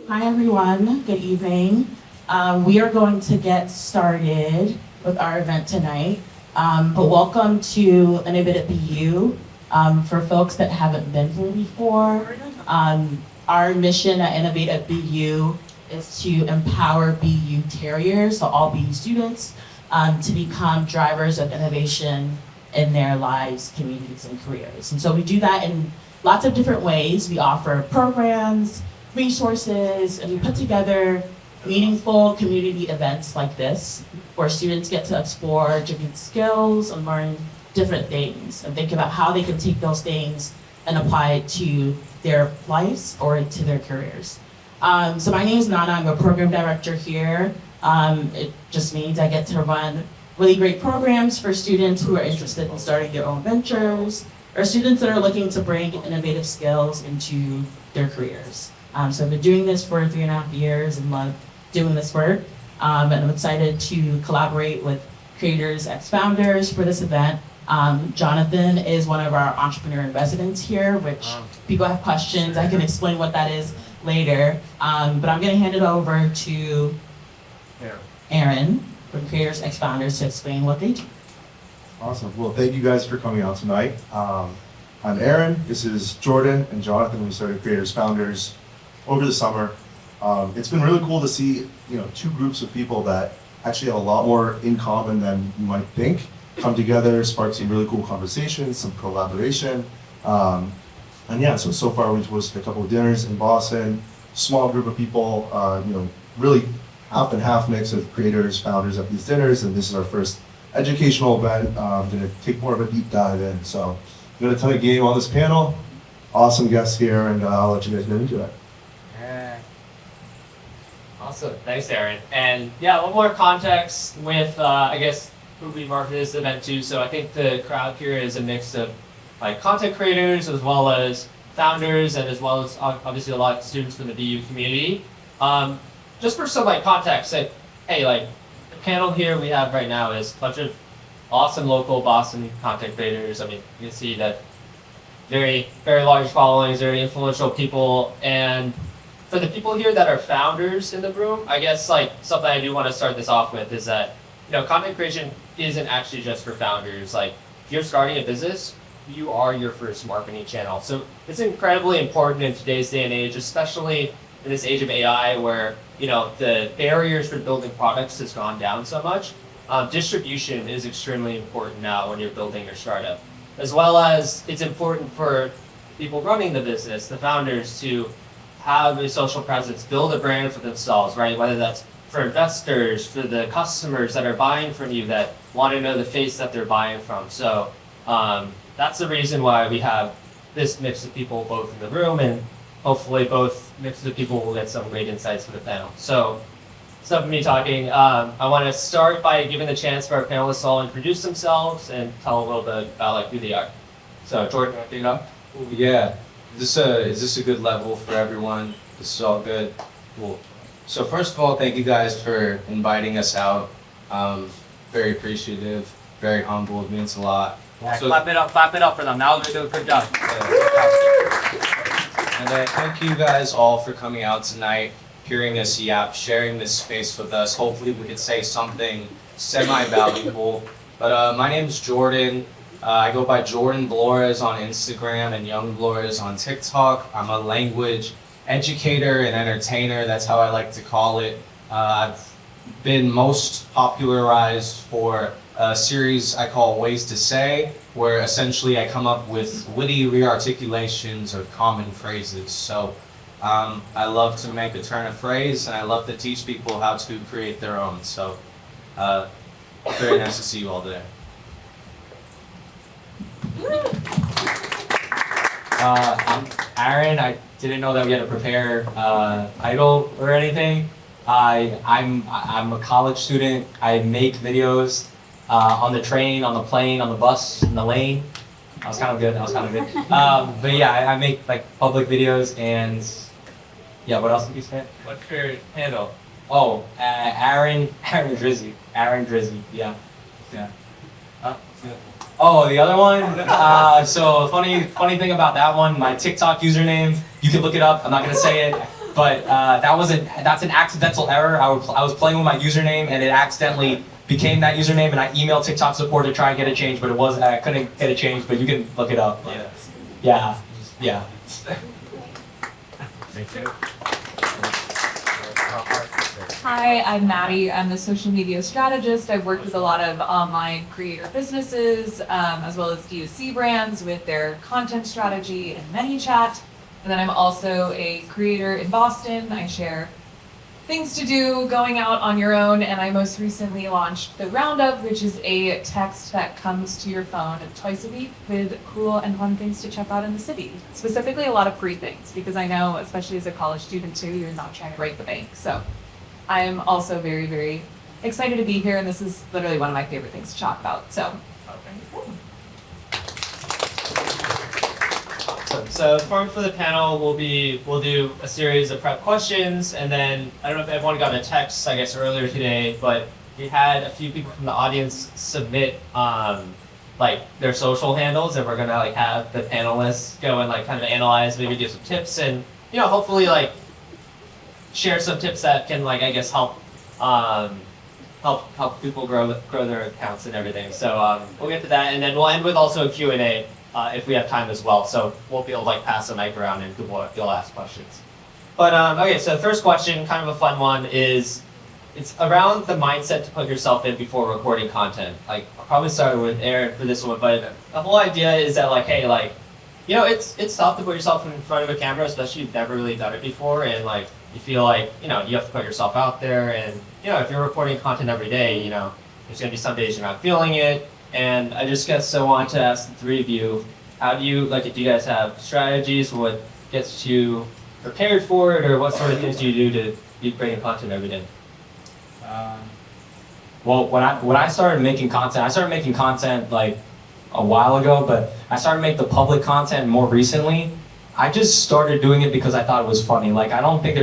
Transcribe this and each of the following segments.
Hi everyone, good evening. We are going to get started with our event tonight, but welcome to Innovative BU. For folks that haven't been here before, our mission at Innovative BU is to empower BU terriers, so all BU students, to become drivers of innovation in their lives, communities, and careers. And so we do that in lots of different ways. We offer programs, resources, and we put together meaningful community events like this, where students get to explore different skills and learn different things, and think about how they can take those things and apply it to their lives or to their careers. So my name is Nana, I'm a program director here. It just means I get to run really great programs for students who are interested in starting their own ventures, or students that are looking to bring innovative skills into their careers. So I've been doing this for 3.5 years and love doing this work. And I'm excited to collaborate with creators, ex-founders for this event. Jonathan is one of our entrepreneur in residence here, which if people have questions, I can explain what that is later. But I'm gonna hand it over to Aaron from Creators, Ex-Founders to explain what they do. Awesome. Well, thank you guys for coming out tonight. I'm Aaron. This is Jordan and Jonathan. We started Creators Founders over the summer. It's been really cool to see, two groups of people that actually have a lot more in common than you might think come together, spark some really cool conversations, some collaboration. And yeah, so far we've hosted a couple of dinners in Boston, small group of people, really half and half mix of creators, founders at these dinners, and this is our first educational event. I'm gonna take more of a deep dive in. So we got a ton of game on this panel, awesome guests here, and I'll let you guys get into it. Awesome, thanks Aaron. And yeah, a little more context with, I guess, who we marketed this event to. So I think the crowd here is a mix of like content creators as well as founders, and as well as obviously a lot of students from the BU community. Just for some context, the panel here we have right now is a bunch of awesome local Boston content creators. I mean, you can see that very, very large followings, very influential people. And for the people here that are founders in the room, I guess something I do want to start this off with is that, content creation isn't actually just for founders. Like, if you're starting a business, you are your first marketing channel. So it's incredibly important in today's day and age, especially in this age of AI where, the barriers for building products has gone down so much. Distribution is extremely important now when you're building your startup. As well as it's important for people running the business, the founders, to have a social presence, build a brand for themselves, right? Whether that's for investors, for the customers that are buying from you that want to know the face that they're buying from. So that's the reason why we have this mix of people both in the room, and hopefully both mixes of people will get some great insights for the panel. So enough of me talking. I want to start by giving the chance for our panelists to all introduce themselves and tell a little bit about who they are. So Jordan, want to pick it up? Yeah. Is this a good level for everyone? This is all good? Cool. So first of all, thank you guys for inviting us out. Very appreciative, very humble, it means a lot. Yeah, so, clap it up for them. Now they're doing a good job. And thank you guys all for coming out tonight, hearing us yap, sharing this space with us. Hopefully we could say something semi-valuable. But my name is Jordan. I go by Jordan Flores on Instagram and Yeung Flores on TikTok. I'm a language educator and entertainer, that's how I like to call it. I've been most popularized for a series I call Ways to Say, where essentially I come up with witty re-articulations of common phrases. So I love to make a turn of phrase, and I love to teach people how to create their own. So very nice to see you all today. I'm Aaron. I didn't know that we had to prepare title or anything. I'm a college student. I make videos on the train, on the plane, on the bus, in the lane. That was kind of good. But yeah, I make public videos, and yeah. What else did you say? What's your handle? Oh, Aaron Drizzy. Aaron Drizzy. Yeah. Oh, the other one? So funny thing about that one, my TikTok username, you can look it up, I'm not gonna say it. But that's an accidental error. I was playing with my username and it accidentally became that username, and I emailed TikTok support to try and get it changed, but it was I couldn't get it changed. But you can look it up. Yeah. Hi, I'm Maddie. I'm the social media strategist. I've worked with a lot of online creator businesses, as well as D2C brands with their content strategy and ManyChat. And then I'm also a creator in Boston. I share things to do going out on your own, and I most recently launched the Roundup, which is a text that comes to your phone twice a week with cool and fun things to check out in the city. Specifically a lot of free things, because I know, especially as a college student too, you're not trying to break the bank. So I'm also very, very excited to be here, and this is literally one of my favorite things to talk about. So. So for the panel, we'll do a series of prep questions, and then I don't know if everyone got a text, I guess, earlier today, but we had a few people from the audience submit like their social handles, and we're gonna like have the panelists go and like kind of analyze, maybe give some tips, and hopefully like share some tips that can like I guess help people grow their accounts and everything. So we'll get to that, and then we'll end with also a Q&A. If we have time as well, so we'll be able to like pass the mic around and you'll ask questions. But okay, so the first question, kind of a fun one, is it's around the mindset to put yourself in before recording content. Like I'll probably start with Aaron for this one, but the whole idea is that like, hey, like, it's tough to put yourself in front of a camera, especially if you've never really done it before, and like you feel like you have to put yourself out there, and if you're recording content every day, there's gonna be some days you're not feeling it. And I just guess I wanted to ask the three of you, how do you guys have strategies for what gets you prepared for it, or what sort of things do you do to be creating content every day? Well, when I started making content like a while ago, but I started making the public content more recently. I just started doing it because I thought it was funny. Like I don't think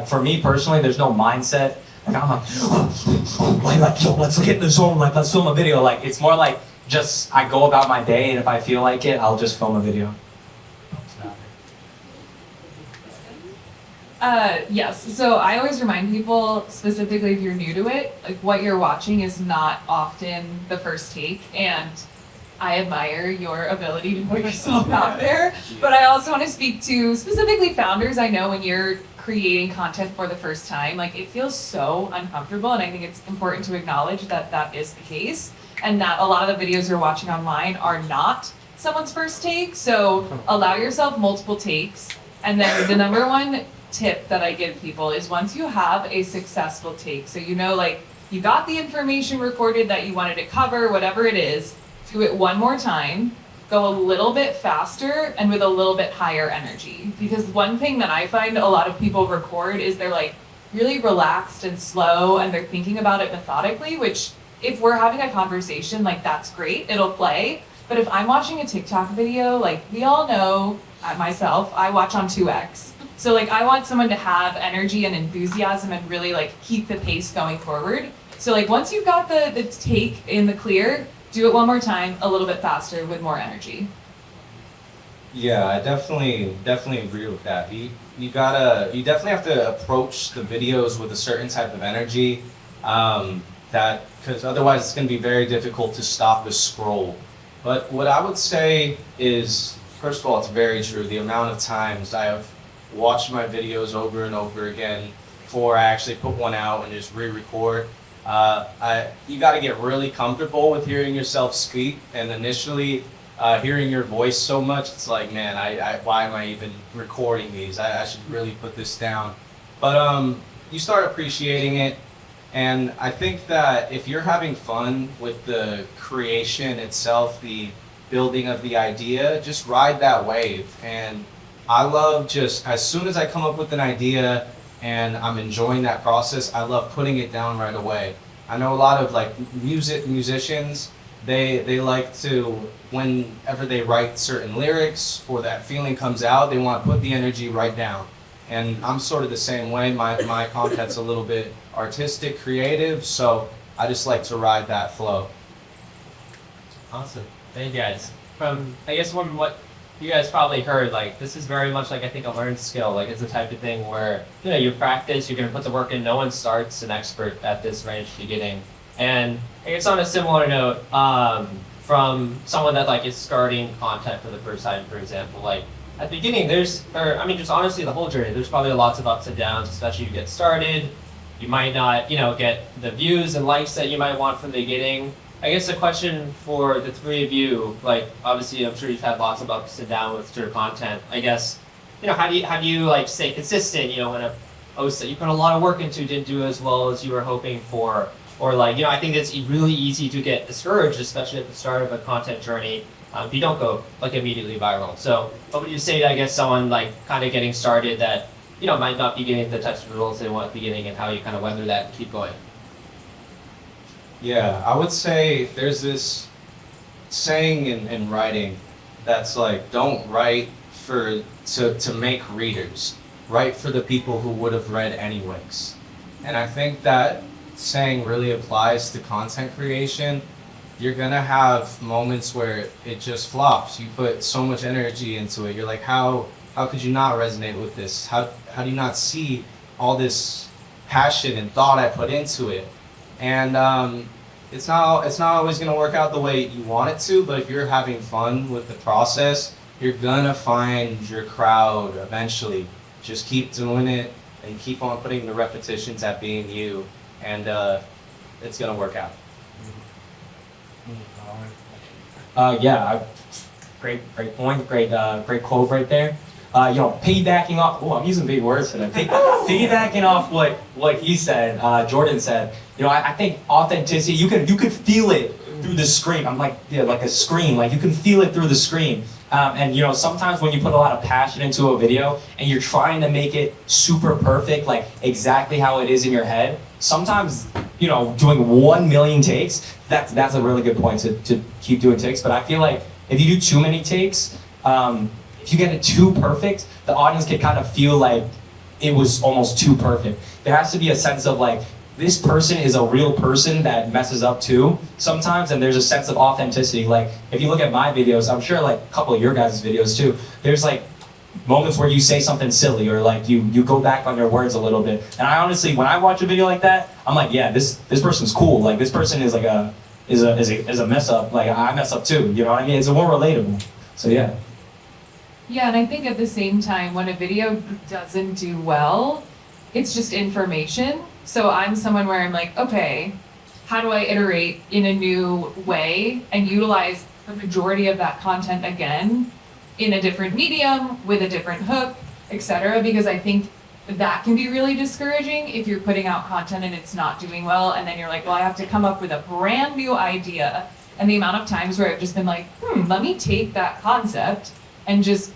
for me personally, there's no mindset. Like I'm like, yo, let's get in the zone, like let's film a video. Like it's more like just I go about my day, and if I feel like it, I'll just film a video. Yes, so I always remind people, specifically if you're new to it, like what you're watching is not often the first take, and I admire your ability to put yourself out there, but I also want to speak to specifically founders. I know when you're creating content for the first time, like it feels so uncomfortable, and I think it's important to acknowledge that that is the case, and that a lot of the videos you're watching online are not someone's first take, so allow yourself multiple takes. And then the number one tip that I give people is once you have a successful take, so like you got the information recorded that you wanted to cover, whatever it is, do it one more time, go a little bit faster and with a little bit higher energy. Because one thing that I find a lot of people record is they're like really relaxed and slow, and they're thinking about it methodically, which if we're having a conversation, like that's great, it'll play. But if I'm watching a TikTok video, like we all know, myself, I watch on 2x. So like I want someone to have energy and enthusiasm and really like keep the pace going forward. So like once you've got the take in the clear, do it one more time, a little bit faster with more energy. Yeah, I definitely agree with that. You definitely have to approach the videos with a certain type of energy, because otherwise it's going to be very difficult to stop the scroll. But what I would say is, first of all, it's very true. The amount of times I have watched my videos over and over again before I actually put one out and just re-record. You got to get really comfortable with hearing yourself speak, and initially hearing your voice so much, it's like, man, why am I even recording these? I should really put this down. But you start appreciating it, and I think that if you're having fun with the creation itself, the building of the idea, just ride that wave. And I love just, as soon as I come up with an idea and I'm enjoying that process, I love putting it down right away. I know a lot of like musicians, they like to, whenever they write certain lyrics or that feeling comes out, they want to put the energy right down. And I'm sort of the same way. My content's a little bit artistic, creative, so I just like to ride that flow. Awesome. Thank you guys. From what you guys probably heard, like, this is very much like, I think, a learned skill. Like, it's the type of thing where, you know, you practice, you're gonna put the work in. No one starts an expert at this right at the beginning. And I guess on a similar note, from someone that like is starting content for the first time, for example, like at the beginning, just honestly the whole journey, there's probably lots of ups and downs, especially you get started. You might not, you know, get the views and likes that you might want from the beginning. I guess the question for the three of you, like obviously I'm sure you've had lots of ups and downs with your content. I guess, you know, how do you like stay consistent, you know, when a post that you put a lot of work into didn't do as well as you were hoping for? Or like, you know, I think it's really easy to get discouraged, especially at the start of a content journey, if you don't go like immediately viral. So what would you say to, I guess, someone like kind of getting started that, you know, might not be getting the types of results they want at the beginning, and how you kind of weather that and keep going? Yeah, I would say there's this saying in writing that's like, don't write to make readers, write for the people who would have read anyways. And I think that saying really applies to content creation. You're gonna have moments where it just flops. You put so much energy into it. You're like, how could you not resonate with this? How do you not see all this passion and thought I put into it? And it's not always gonna work out the way you want it to, but if you're having fun with the process, you're gonna find your crowd eventually. Just keep doing it and keep on putting the repetitions at being you, and it's gonna work out. Great point, great quote right there. You know, piggybacking off. Oh, I'm using big words today. Piggybacking off what he said, Jordan said. You know, I think authenticity. You can feel it through the screen. I'm like, yeah, like a screen. Like you can feel it through the screen. And you know, sometimes when you put a lot of passion into a video and you're trying to make it super perfect, like exactly how it is in your head, sometimes, you know, doing 1 million takes, that's a really good point to keep doing takes. But I feel like if you do too many takes, if you get it too perfect, the audience can kind of feel like it was almost too perfect. There has to be a sense of like, this person is a real person that messes up too sometimes, and there's a sense of authenticity. Like, if you look at my videos, I'm sure like a couple of your guys' videos too, there's like moments where you say something silly, or like you go back on your words a little bit. And I honestly, when I watch a video like that, I'm like, yeah, this person's cool. Like, this person is like a mess up. Like, I mess up too, you know what I mean? It's more relatable. So yeah. Yeah, and I think at the same time, when a video doesn't do well, it's just information. So I'm someone where I'm like, okay, how do I iterate in a new way and utilize the majority of that content again in a different medium, with a different hook, etc. Because I think that can be really discouraging if you're putting out content and it's not doing well, and then you're like, well, I have to come up with a brand new idea. And the amount of times where I've just been like, let me take that concept and just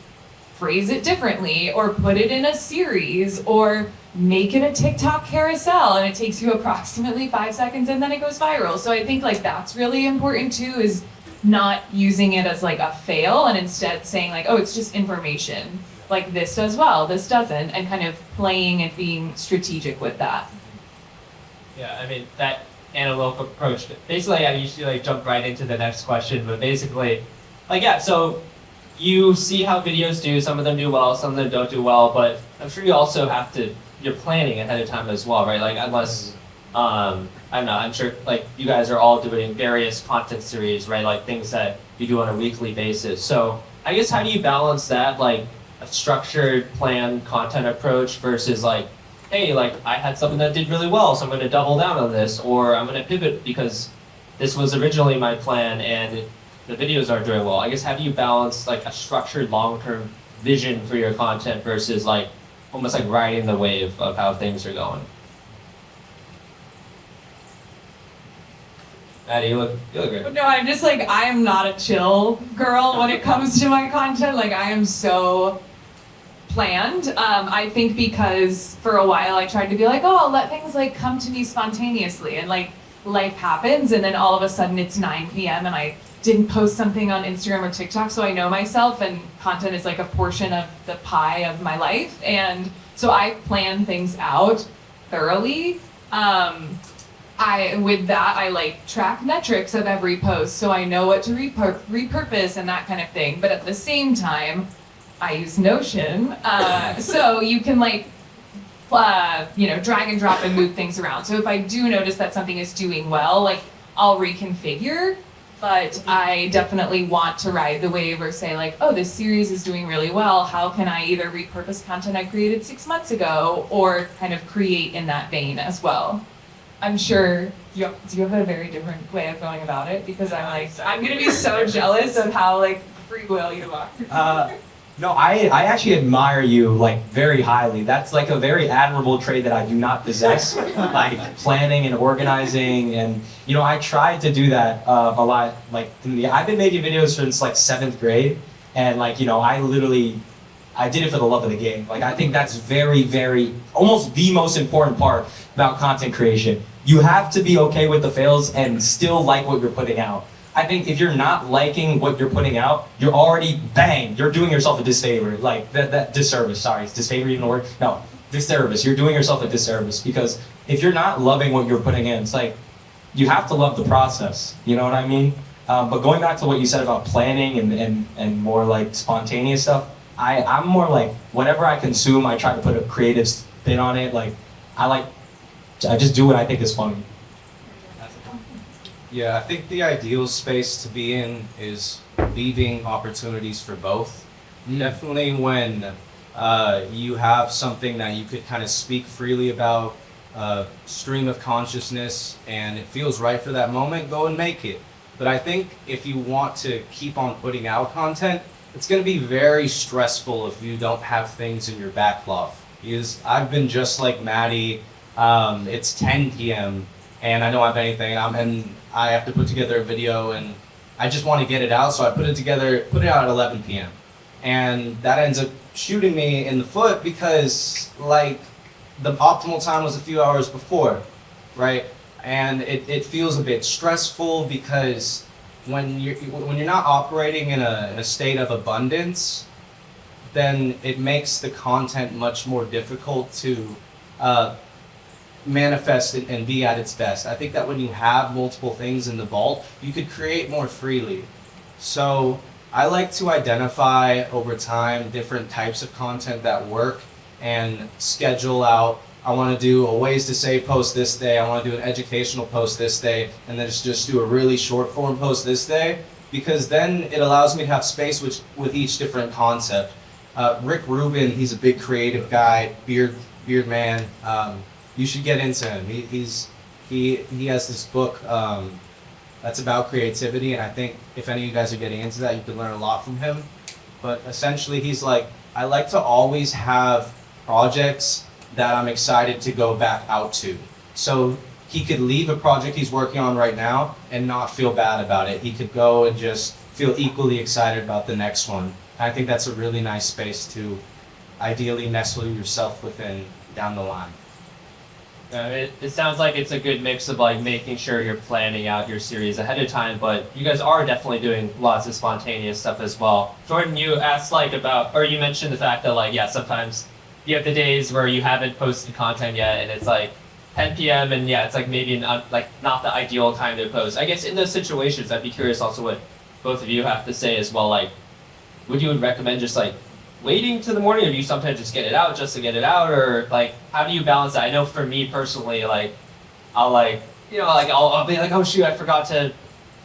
phrase it differently, or put it in a series, or make it a TikTok carousel, and it takes you approximately 5 seconds and then it goes viral. So I think like that's really important too, is not using it as like a fail, and instead saying like, oh, it's just information. Like, this does well, this doesn't, and kind of playing and being strategic with that. Yeah, I mean, that analytical approach, basically I usually like jump right into the next question, but basically, like, yeah, so you see how videos do, some of them do well, some of them don't do well, but I'm sure you also have to, you're planning ahead of time as well, right? Like, unless, I don't know, I'm sure like you guys are all doing various content series, right? Like things that you do on a weekly basis. So I guess how do you balance that, like a structured, planned content approach versus like, hey, like I had something that did really well, so I'm gonna double down on this, or I'm gonna pivot because this was originally my plan and the videos aren't doing well. I guess how do you balance like a structured long-term vision for your content versus like almost like riding the wave of how things are going? Maddie, you look great. No, I'm just like, I am not a chill girl when it comes to my content. Like, I am so planned. I think because for a while I tried to be like, oh, I'll let things like come to me spontaneously, and like life happens, and then all of a sudden it's 9 p.m. and I didn't post something on Instagram or TikTok, so I know myself, and content is like a portion of the pie of my life, and so I plan things out thoroughly. with that, I like track metrics of every post, so I know what to repurpose and that kind of thing. But at the same time, I use Notion, so you can like, drag and drop and move things around. So if I do notice that something is doing well, like I'll reconfigure. But I definitely want to ride the wave or say like, oh, this series is doing really well. How can I either repurpose content I created 6 months ago or kind of create in that vein as well? I'm sure you have a very different way of going about it because I'm gonna be so jealous of how like free will you are. No, I actually admire you like very highly. That's like a very admirable trait that I do not possess, like planning and organizing. And I tried to do that a lot. Like I've been making videos since like 7th grade, and like I did it for the love of the game. Like I think that's very, very almost the most important part about content creation. You have to be okay with the fails and still like what you're putting out. I think if you're not liking what you're putting out, you're already, you're doing yourself a disfavor. Like, that disservice, sorry, is disfavor even a word? No, disservice. You're doing yourself a disservice because if you're not loving what you're putting in, it's like, you have to love the process, you know what I mean? But going back to what you said about planning and more like spontaneous stuff, I'm more like, whatever I consume, I try to put a creative spin on it. Like, I just do what I think is funny. Yeah, I think the ideal space to be in is leaving opportunities for both. Definitely when you have something that you could kind of speak freely about, stream of consciousness, and it feels right for that moment, go and make it. But I think if you want to keep on putting out content, it's going to be very stressful if you don't have things in your backlog. Because I've been just like Maddie, it's 10 p.m. and I don't have anything, and I have to put together a video, and I just want to get it out, so I put it out at 11 p.m. And that ends up shooting me in the foot because, like, the optimal time was a few hours before, right? And it feels a bit stressful because when you're not operating in a state of abundance, then it makes the content much more difficult to manifest and be at its best. I think that when you have multiple things in the vault, you could create more freely. So I like to identify over time different types of content that work and schedule out. I want to do a ways to say post this day. I want to do an educational post this day, and then just do a really short form post this day, because then it allows me to have space with each different concept. Rick Rubin, he's a big creative guy, beard man. You should get into him. He has this book that's about creativity, and I think if any of you guys are getting into that, you can learn a lot from him. But essentially, he's like, I like to always have projects that I'm excited to go back out to. So he could leave a project he's working on right now and not feel bad about it. He could go and just feel equally excited about the next one. I think that's a really nice space to ideally nestle yourself within down the line. It sounds like it's a good mix of like making sure you're planning out your series ahead of time, but you guys are definitely doing lots of spontaneous stuff as well. Jordan, you asked you mentioned the fact that like, yeah, sometimes you have the days where you haven't posted content yet and it's like 10 p.m. and yeah, it's like maybe not the ideal time to post. I guess in those situations, I'd be curious also what both of you have to say as well. Like, would you recommend just like waiting to the morning, or do you sometimes just get it out just to get it out, or like how do you balance that? I know for me personally, like I'll be like, oh shoot, I forgot to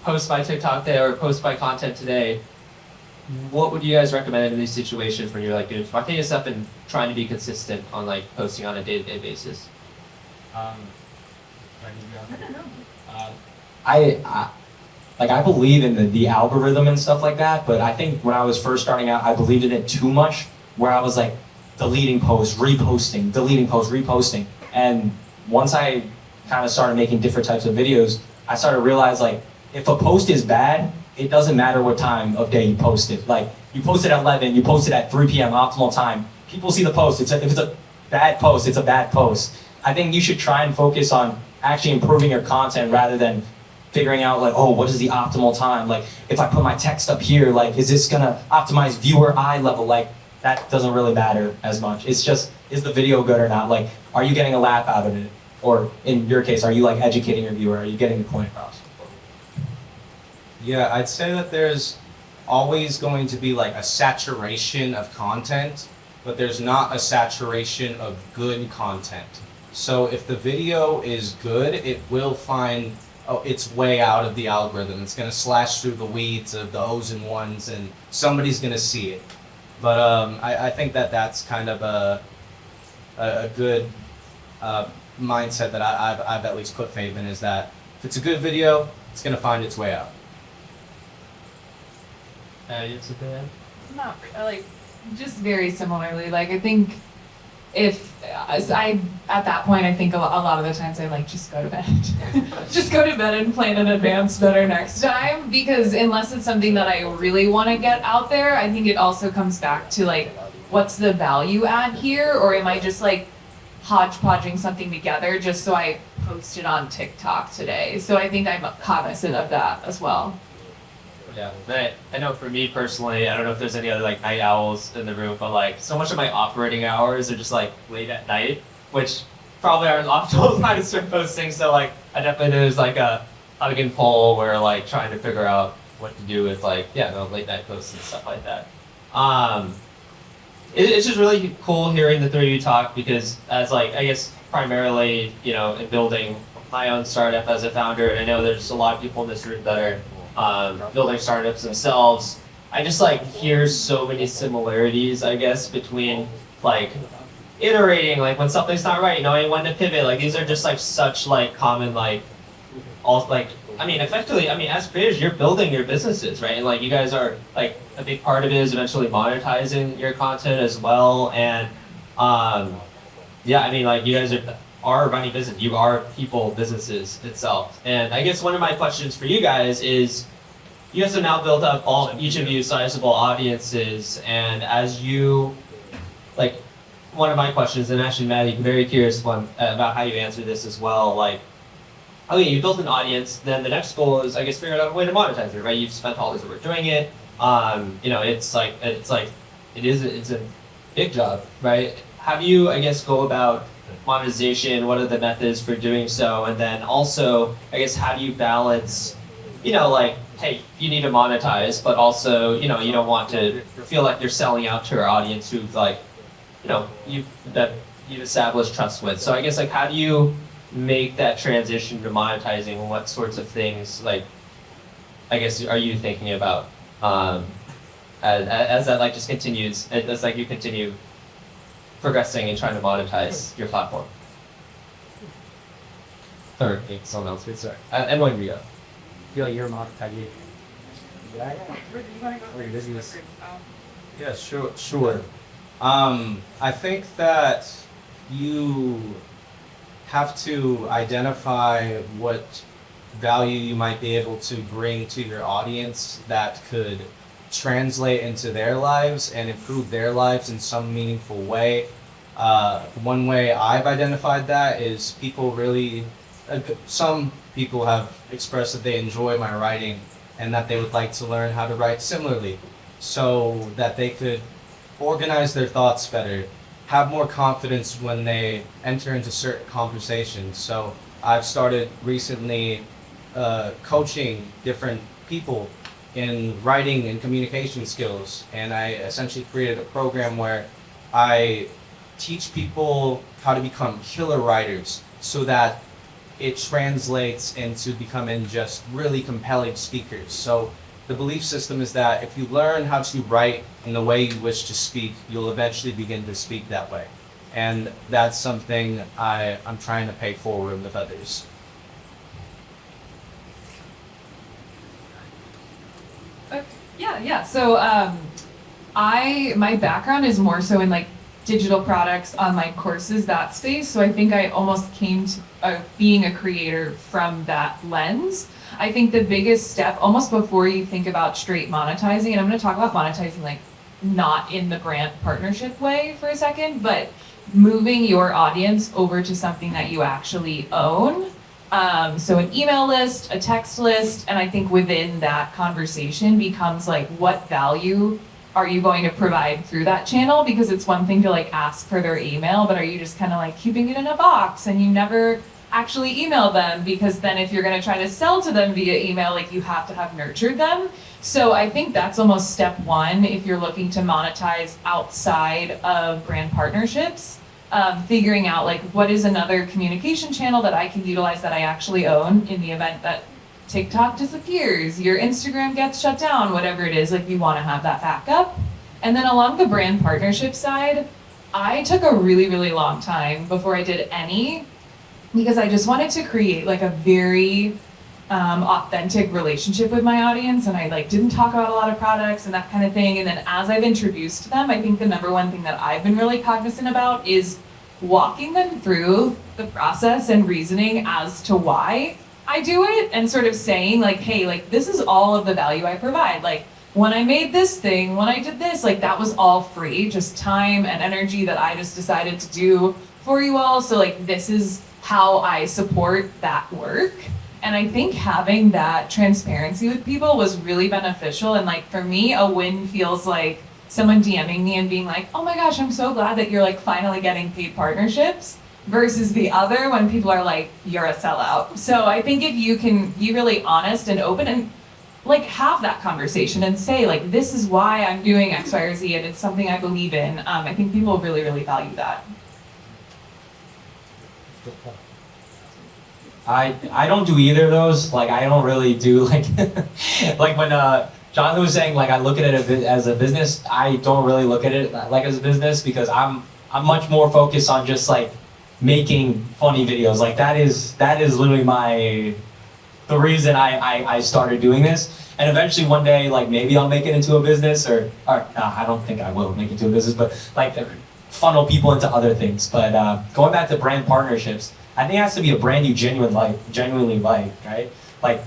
post my TikTok there or post my content today. What would you guys recommend in these situations when you're like doing spontaneous stuff and trying to be consistent on like posting on a day-to-day basis? I believe in the algorithm and stuff like that, but I think when I was first starting out, I believed in it too much, where I was like deleting posts, reposting, deleting posts, reposting. And once I kind of started making different types of videos, I started to realize like if a post is bad, it doesn't matter what time of day you post it. Like you post it at 11, you post it at 3 p.m. optimal time. People see the post. If it's a bad post, it's a bad post. I think you should try and focus on actually improving your content rather than figuring out like, oh, what is the optimal time? Like if I put my text up here, like is this gonna optimize viewer eye level? Like that doesn't really matter as much. It's just, is the video good or not? Like, are you getting a laugh out of it? Or in your case, are you like educating your viewer? Are you getting the point across? Yeah, I'd say that there's always going to be like a saturation of content, but there's not a saturation of good content. So if the video is good, it will find its way out of the algorithm. It's going to slash through the weeds of the O's and ones, and somebody's going to see it. But I think that that's kind of a good mindset that I've at least put faith in, is that if it's a good video, it's going to find its way out. It's a bit. Not like, just very similarly. Like, I think if I at that point, I think a lot of the times I like just go to bed, just go to bed and plan in advance better next time. Because unless it's something that I really want to get out there, I think it also comes back to like, what's the value add here, or am I just like hodgepodging something together just so I post it on TikTok today? So I think I'm cognizant of that as well. Yeah, but I know for me personally, I don't know if there's any other like night owls in the room, but like so much of my operating hours are just like late at night, which probably aren't optimal time to start posting. So like I definitely there's like a tug and pull where like trying to figure out what to do with like the late night posts and stuff like that. It's just really cool hearing the three of you talk, because as like I guess primarily in building my own startup as a founder, I know there's a lot of people in this room that are building startups themselves. I just like hear so many similarities, I guess, between like iterating, like when something's not right, knowing when to pivot. Like these are just like such like common like all like effectively as creators you're building your businesses, right? And like you guys are like a big part of it is eventually monetizing your content as well. And like you guys are running business. You are people businesses itself. And I guess one of my questions for you guys is, you guys have now built up each of you sizable audiences, and as you like, one of my questions, and actually Maddie, very curious one about how you answer this as well. Like, okay, you built an audience, then the next goal is I guess figure out a way to monetize it, right? You've spent all this work doing it. It's a big job, right? How do you I guess go about monetization? What are the methods for doing so? And then also, I guess, how do you balance, like, hey, you need to monetize, but also, you don't want to feel like you're selling out to your audience who've like, you've established trust with. So I guess like, how do you make that transition to monetizing, and what sorts of things like, I guess, are you thinking about as that like just continues, as like you continue progressing and trying to monetize your platform? Or someone else would start. And when you go. Feel like you're monetizing. Or your business. Yeah, sure. I think that you have to identify what value you might be able to bring to your audience that could translate into their lives and improve their lives in some meaningful way. One way I've identified that is some people have expressed that they enjoy my writing and that they would like to learn how to write similarly, so that they could organize their thoughts better, have more confidence when they enter into certain conversations. So I've started recently coaching different people in writing and communication skills, and I essentially created a program where I teach people how to become killer writers so that it translates into becoming just really compelling speakers. So the belief system is that if you learn how to write in the way you wish to speak, you'll eventually begin to speak that way. And that's something I'm trying to pay forward with others. Yeah. So my background is more so in like digital products, online courses, that space. So I think I almost came to being a creator from that lens. I think the biggest step, almost before you think about straight monetizing, and I'm going to talk about monetizing like not in the brand partnership way for a second, but moving your audience over to something that you actually own. So an email list, a text list, and I think within that conversation becomes like, what value are you going to provide through that channel? Because it's one thing to like ask for their email, but are you just kind of like keeping it in a box and you never actually email them, because then if you're going to try to sell to them via email, like you have to have nurtured them. So I think that's almost step one if you're looking to monetize outside of brand partnerships. Figuring out like what is another communication channel that I can utilize that I actually own in the event that TikTok disappears, your Instagram gets shut down, whatever it is, like you want to have that backup. And then along the brand partnership side, I took a really, really long time before I did any, because I just wanted to create like a very authentic relationship with my audience, and I like didn't talk about a lot of products and that kind of thing. And then as I've introduced them, I think the number one thing that I've been really cognizant about is walking them through the process and reasoning as to why I do it, and sort of saying like, hey, like this is all of the value I provide. Like when I made this thing, when I did this, like that was all free, just time and energy that I just decided to do for you all. So like this is how I support that work. And I think having that transparency with people was really beneficial. And like for me, a win feels like someone DMing me and being like, oh my gosh, I'm so glad that you're like finally getting paid partnerships, versus the other when people are like, you're a sellout. So I think if you can be really honest and open and like have that conversation and say like, this is why I'm doing X, Y, or Z, and it's something I believe in, I think people really, really value that. I don't do either of those. Like I don't really do like like when Jonathan was saying like I look at it as a business. I don't really look at it like as a business, because I'm much more focused on just like making funny videos. Like that is literally the reason I started doing this. And eventually one day like maybe I'll make it into a business, or I don't think I will make it into a business, but like funnel people into other things. But going back to brand partnerships, I think it has to be a brand you genuinely like, right? Like,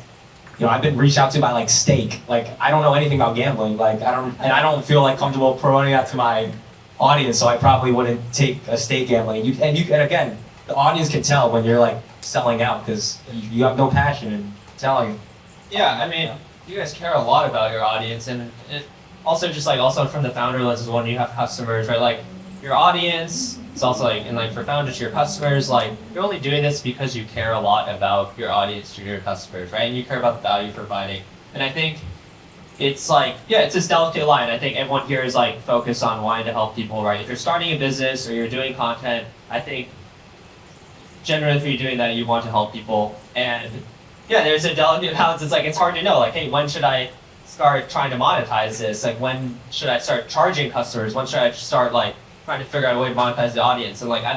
you know, I've been reached out to by like steak. Like, I don't know anything about gambling. Like, I don't feel like comfortable promoting that to my audience, so I probably wouldn't take a steak gambling. And again, the audience can tell when you're like selling out, because you have no passion in telling. Yeah, I mean, you guys care a lot about your audience, and it also just like also from the founder lens is when you have customers, right? Like your audience, it's also like, and like for founders, your customers, like you're only doing this because you care a lot about your audience to your customers, right? And you care about the value you're providing. And I think it's like, yeah, it's this delicate line. I think everyone here is like focused on wanting to help people, right? If you're starting a business or you're doing content, I think generally if you're doing that, you want to help people. And yeah, there's a delicate balance. It's like, it's hard to know, like, hey, when should I start trying to monetize this? Like, when should I start charging customers? When should I start like trying to figure out a way to monetize the audience? And like, I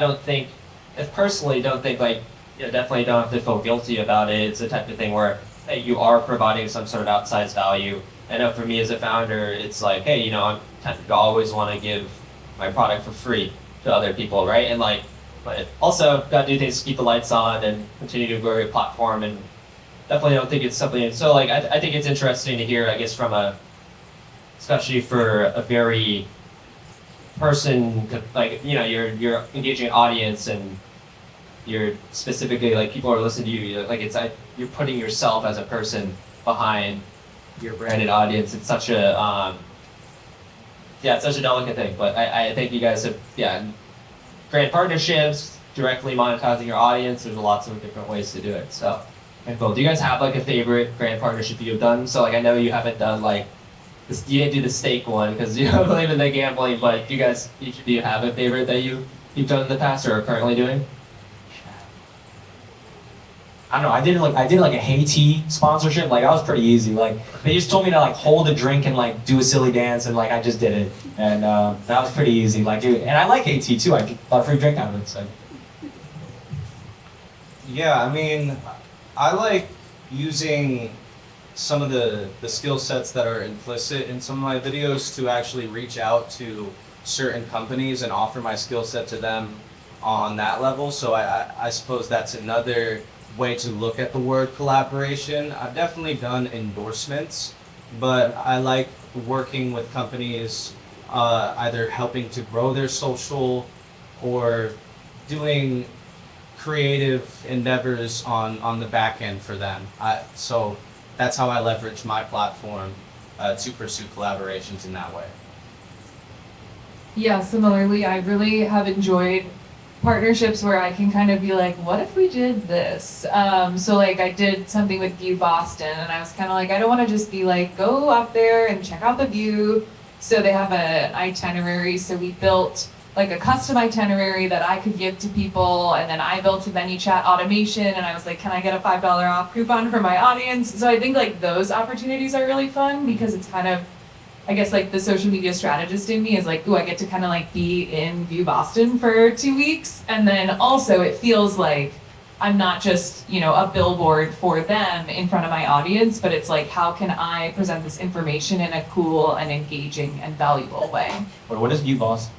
personally don't think like, you know, definitely don't have to feel guilty about it. It's the type of thing where, hey, you are providing some sort of outsized value. I know for me as a founder, it's like, hey, you know, I'm tempted to always want to give my product for free to other people, right? And like, but also gotta do things to keep the lights on and continue to grow your platform. And definitely don't think it's something. So like, I think it's interesting to hear, I guess, especially for a very person, like, you know, you're engaging an audience and you're specifically like people are listening to you. Like it's like you're putting yourself as a person behind your branded audience. It's such a it's such a delicate thing. But I think you guys have brand partnerships, directly monetizing your audience. There's lots of different ways to do it. So, cool. Do you guys have like a favorite brand partnership you've done? So like I know you haven't done like this, you didn't do the steak one because you don't believe in the gambling. But do you have a favorite that you've done in the past or are currently doing? I don't know. I did like a Haiti sponsorship. Like that was pretty easy. Like they just told me to like hold a drink and like do a silly dance, and like I just did it, and that was pretty easy. Like, dude, and I like Haiti too. I got a free drink out of it. So. Yeah, I mean, I like using some of the skill sets that are implicit in some of my videos to actually reach out to certain companies and offer my skill set to them on that level. So I suppose that's another way to look at the word collaboration. I've definitely done endorsements, but I like working with companies, either helping to grow their social or doing creative endeavors on the back end for them. So that's how I leverage my platform to pursue collaborations in that way. Yeah, similarly, I really have enjoyed partnerships where I can kind of be like, what if we did this? So like I did something with View Boston, and I was kind of like, I don't want to just be like, go up there and check out the view. So they have an itinerary. So we built like a custom itinerary that I could give to people, and then I built a ManyChat automation, and I was like, can I get a $5 off coupon for my audience? So I think like those opportunities are really fun because it's kind of, I guess like the social media strategist in me is like, ooh, I get to kind of like be in View Boston for 2 weeks. And then also it feels like I'm not just, you know, a billboard for them in front of my audience, but it's like, how can I present this information in a cool and engaging and valuable way? What is View Boston?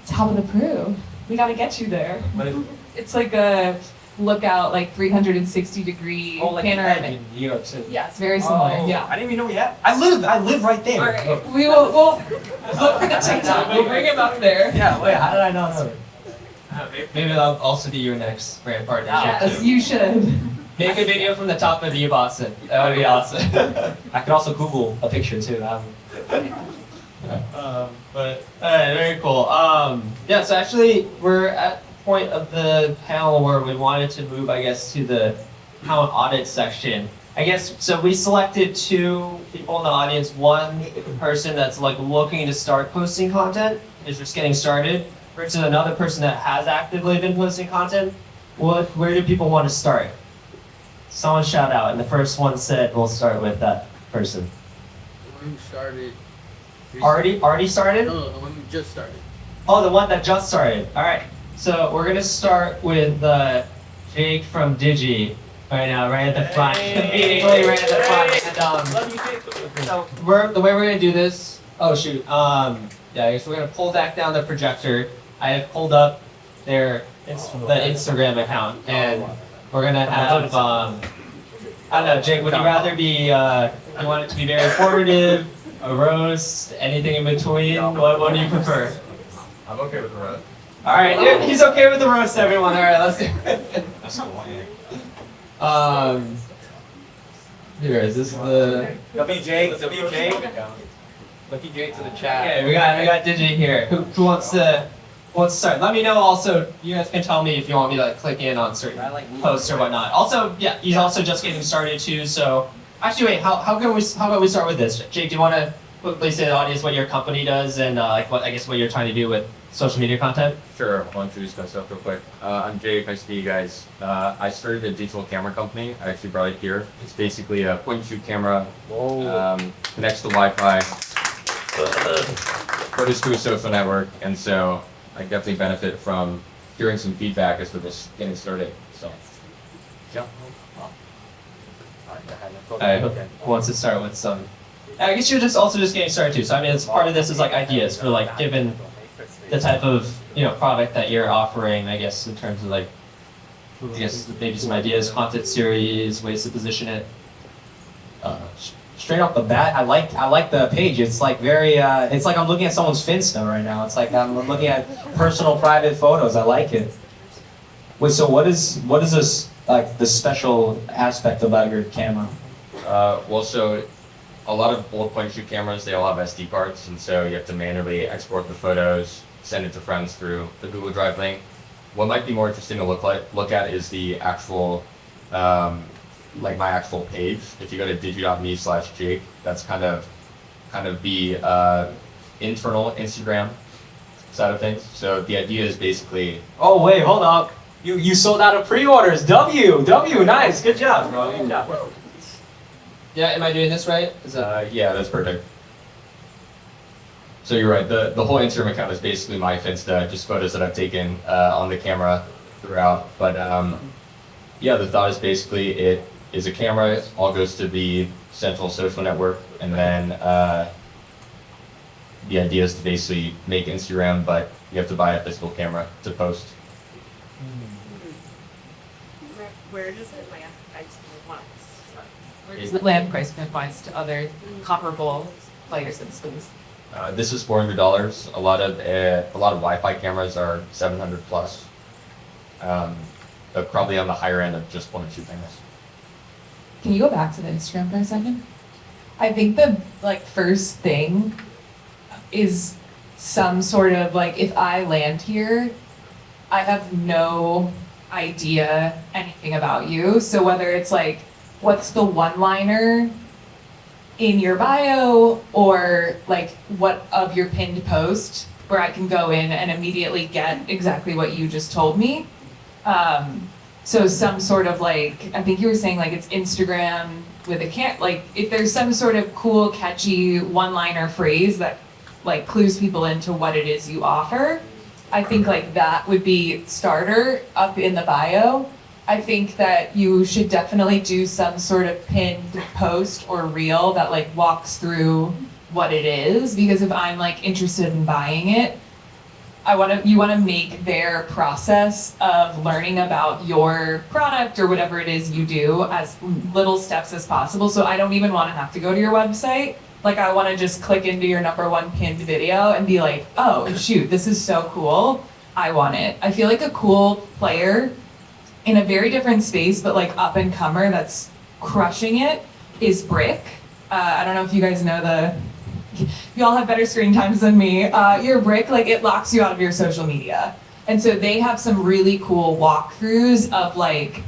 Top of the Peru. We gotta get you there. What is It's like a lookout, like 360-degree panoramic. in New York City. Yeah, it's very similar. Oh, Yeah. I didn't even know we had. I live right there. All right, we'll look for the TikTok. We'll bring him up there. Yeah. Wait. How did I not know? Maybe that'll also be your next brand partnership. Yes, too. you should. Make a video from the top of View Boston. That would be awesome. I could also Google a picture too. But very cool. Yeah, so actually we're at the point of the panel where we wanted to move, I guess, to the talent audit section. I guess so. We selected 2 people in the audience. One person that's like looking to start posting content, is just getting started, versus another person that has actively been posting content. Where do people want to start? Someone shout out, and the first one said we'll start with that person. When we started. Already started? No, the one we just started. Oh, the one that just started. All right. So we're gonna start with Jake from Digi right now, right at the front. Immediately right at the front. And, so the way we're gonna do this. Oh shoot. Yeah, I guess we're gonna pull back down the projector. I have pulled up the Instagram account, and we're gonna have. I don't know, Jake. Would you rather be? You want it to be very informative? A roast, anything in between? What do you prefer? I'm okay with the roast. All right, he's okay with the roast, everyone. All right, let's do it. Here is this the. W Jake to the chat. Okay, we got Digi here. Who wants to start? Let me know. Also, you guys can tell me if you want me to like, click in on certain posts or whatnot. Also, yeah, he's also just getting started too. So. Actually, wait. How about we start with this? Jake, do you want to quickly say to the audience what your company does and like what you're trying to do with social media content? Sure, I'll introduce myself real quick. I'm Jake, nice to meet you guys. I started a digital camera company. I actually brought it here. It's basically a point-and-shoot camera, connects to Wi-Fi, put it to a social network, and so I definitely benefit from hearing some feedback as we're just getting started. So, yeah. Who wants to start with some? I guess you're just getting started too. So I mean, it's part of this is like ideas for like given the type of product that you're offering. I guess in terms of like, I guess maybe some ideas, content series, ways to position it. Straight off the bat, I like the page. It's like very. It's like I'm looking at someone's Finsta right now. It's like I'm looking at personal, private photos. I like it. Wait, so what is this like the special aspect about your camera? Well, so a lot of bullet point shoot cameras, they all have SD cards, and so you have to manually export the photos, send it to friends through the Google Drive link. What might be more interesting to look at is the actual, like my actual page. If you go to digi.me/Jake, that's kind of the internal Instagram side of things. So the idea is basically. Oh wait, hold up. You sold out of pre-orders. W, nice, good job, bro. Good job. Yeah, am I doing this right? Yeah, that's perfect. So you're right. The whole Instagram account is basically my Finsta, just photos that I've taken on the camera throughout. But yeah, the thought is basically it is a camera. It all goes to the central social network, and then the idea is to basically make Instagram, but you have to buy a physical camera to post. Where does it land? I just want to start. Where does it land price point to other comparable players and spins? This is $400. A lot of Wi-Fi cameras are $700 plus. But probably on the higher end of just one or two cameras. Can you go back to the Instagram for a second? I think the first thing is some sort of if I land here, I have no idea anything about you. So whether it's like, what's the one-liner in your bio, or like what of your pinned post where I can go in and immediately get exactly what you just told me. So some sort of like, I think you were saying like it's Instagram with a like if there's some sort of cool, catchy one-liner phrase that like clues people into what it is you offer, I think like that would be starter up in the bio. I think that you should definitely do some sort of pinned post or reel that like walks through what it is, because if I'm like interested in buying it, you want to make their process of learning about your product or whatever it is you do as little steps as possible. So I don't even want to have to go to your website. Like I want to just click into your #1 pinned video and be like, oh shoot, this is so cool. I want it. I feel like a cool player in a very different space, but like up and comer that's crushing it is Brick. I don't know if you guys know you all have better screen times than me. Your Brick, like it locks you out of your social media. And so they have some really cool walkthroughs of like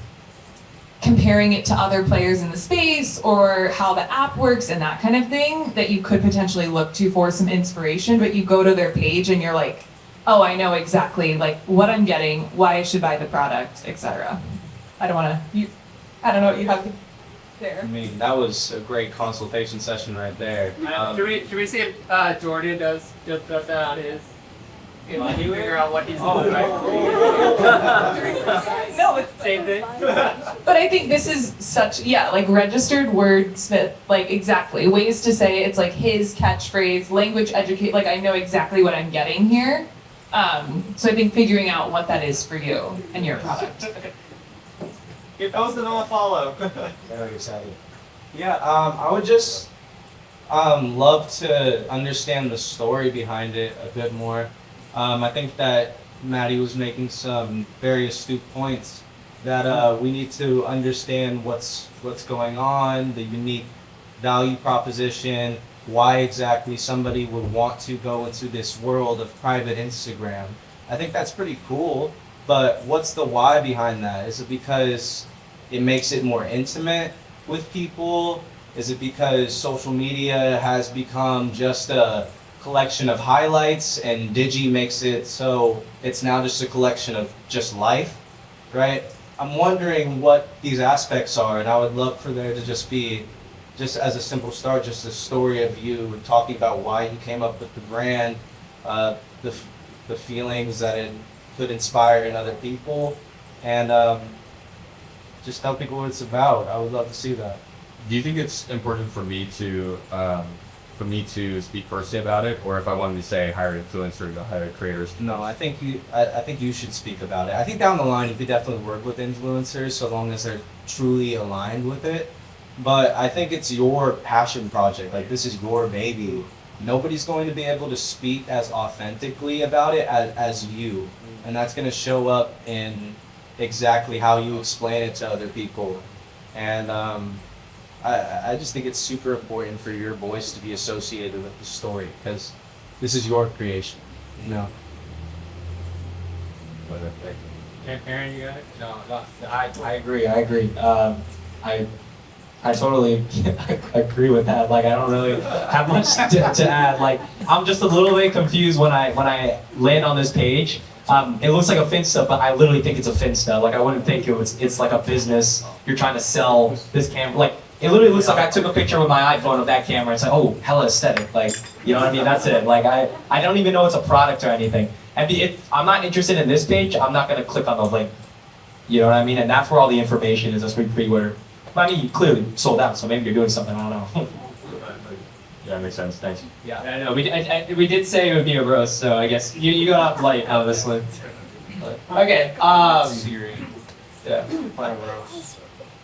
comparing it to other players in the space or how the app works and that kind of thing that you could potentially look to for some inspiration. But you go to their page and you're like, oh, I know exactly like what I'm getting, why I should buy the product, etc. I don't know what you have there. I mean, that was a great consultation session right there. Should we see if Jordan does that on his? Can you figure out what he's doing? No, it's Same thing. But I think this is like registered wordsmith, like exactly ways to say it. It's like his catchphrase, language educate. Like I know exactly what I'm getting here. So I think figuring out what that is for you and your product. Give those and a follow. Very excited. Yeah, I would just love to understand the story behind it a bit more. I think that Maddie was making some very astute points that we need to understand what's going on, the unique value proposition, why exactly somebody would want to go into this world of private Instagram. I think that's pretty cool, but what's the why behind that? Is it because it makes it more intimate with people? Is it because social media has become just a collection of highlights and Digi makes it so it's now just a collection of just life, right? I'm wondering what these aspects are, and I would love for there to just be, just as a simple start, just a story of you talking about why you came up with the brand, the feelings that it could inspire in other people, and just tell people what it's about. I would love to see that. Do you think it's important for me to speak firstly about it, or if I wanted to say hire influencers or hire creators? No, I think you should speak about it. I think down the line you could definitely work with influencers so long as they're truly aligned with it. But I think it's your passion project. Like this is your baby. Nobody's going to be able to speak as authentically about it as you, and that's going to show up in exactly how you explain it to other people. And I just think it's super important for your voice to be associated with the story because this is your creation, you know. Aaron, you got it? No, I agree. I totally agree with that. Like, I don't really have much to add. Like, I'm just a little bit confused when I land on this page. It looks like a Finsta, but I literally think it's a Finsta. Like, I wouldn't think it's like a business. You're trying to sell this camera. Like, it literally looks like I took a picture with my iPhone of that camera. It's like, oh, hella aesthetic. Like, you know what I mean? That's it. Like, I don't even know it's a product or anything. And if I'm not interested in this page, I'm not going to click on the link. You know what I mean? And that's where all the information is. That's where you pre-order. But I mean, you clearly sold out, so maybe you're doing something. I don't know. Yeah, that makes sense. Thanks. Yeah, I know. We did say it would be a roast, so I guess you got off light out of this one. Okay. Yeah.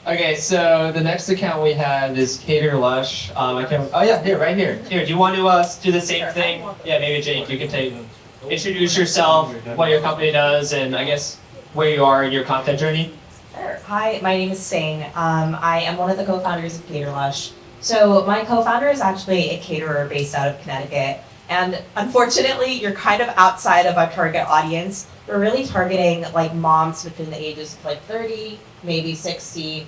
Okay, so the next account we have is Cater Lush. I can. Oh yeah, here, right here. Here, do you want to do the same thing? Yeah, maybe Jake, you can introduce yourself, what your company does, and I guess where you are in your content journey. Sure. Hi, my name is Sing. I am one of the co-founders of Cater Lush. So my co-founder is actually a caterer based out of Connecticut, And unfortunately, you're kind of outside of our target audience. We're really targeting like moms between the ages of like 30, maybe 60,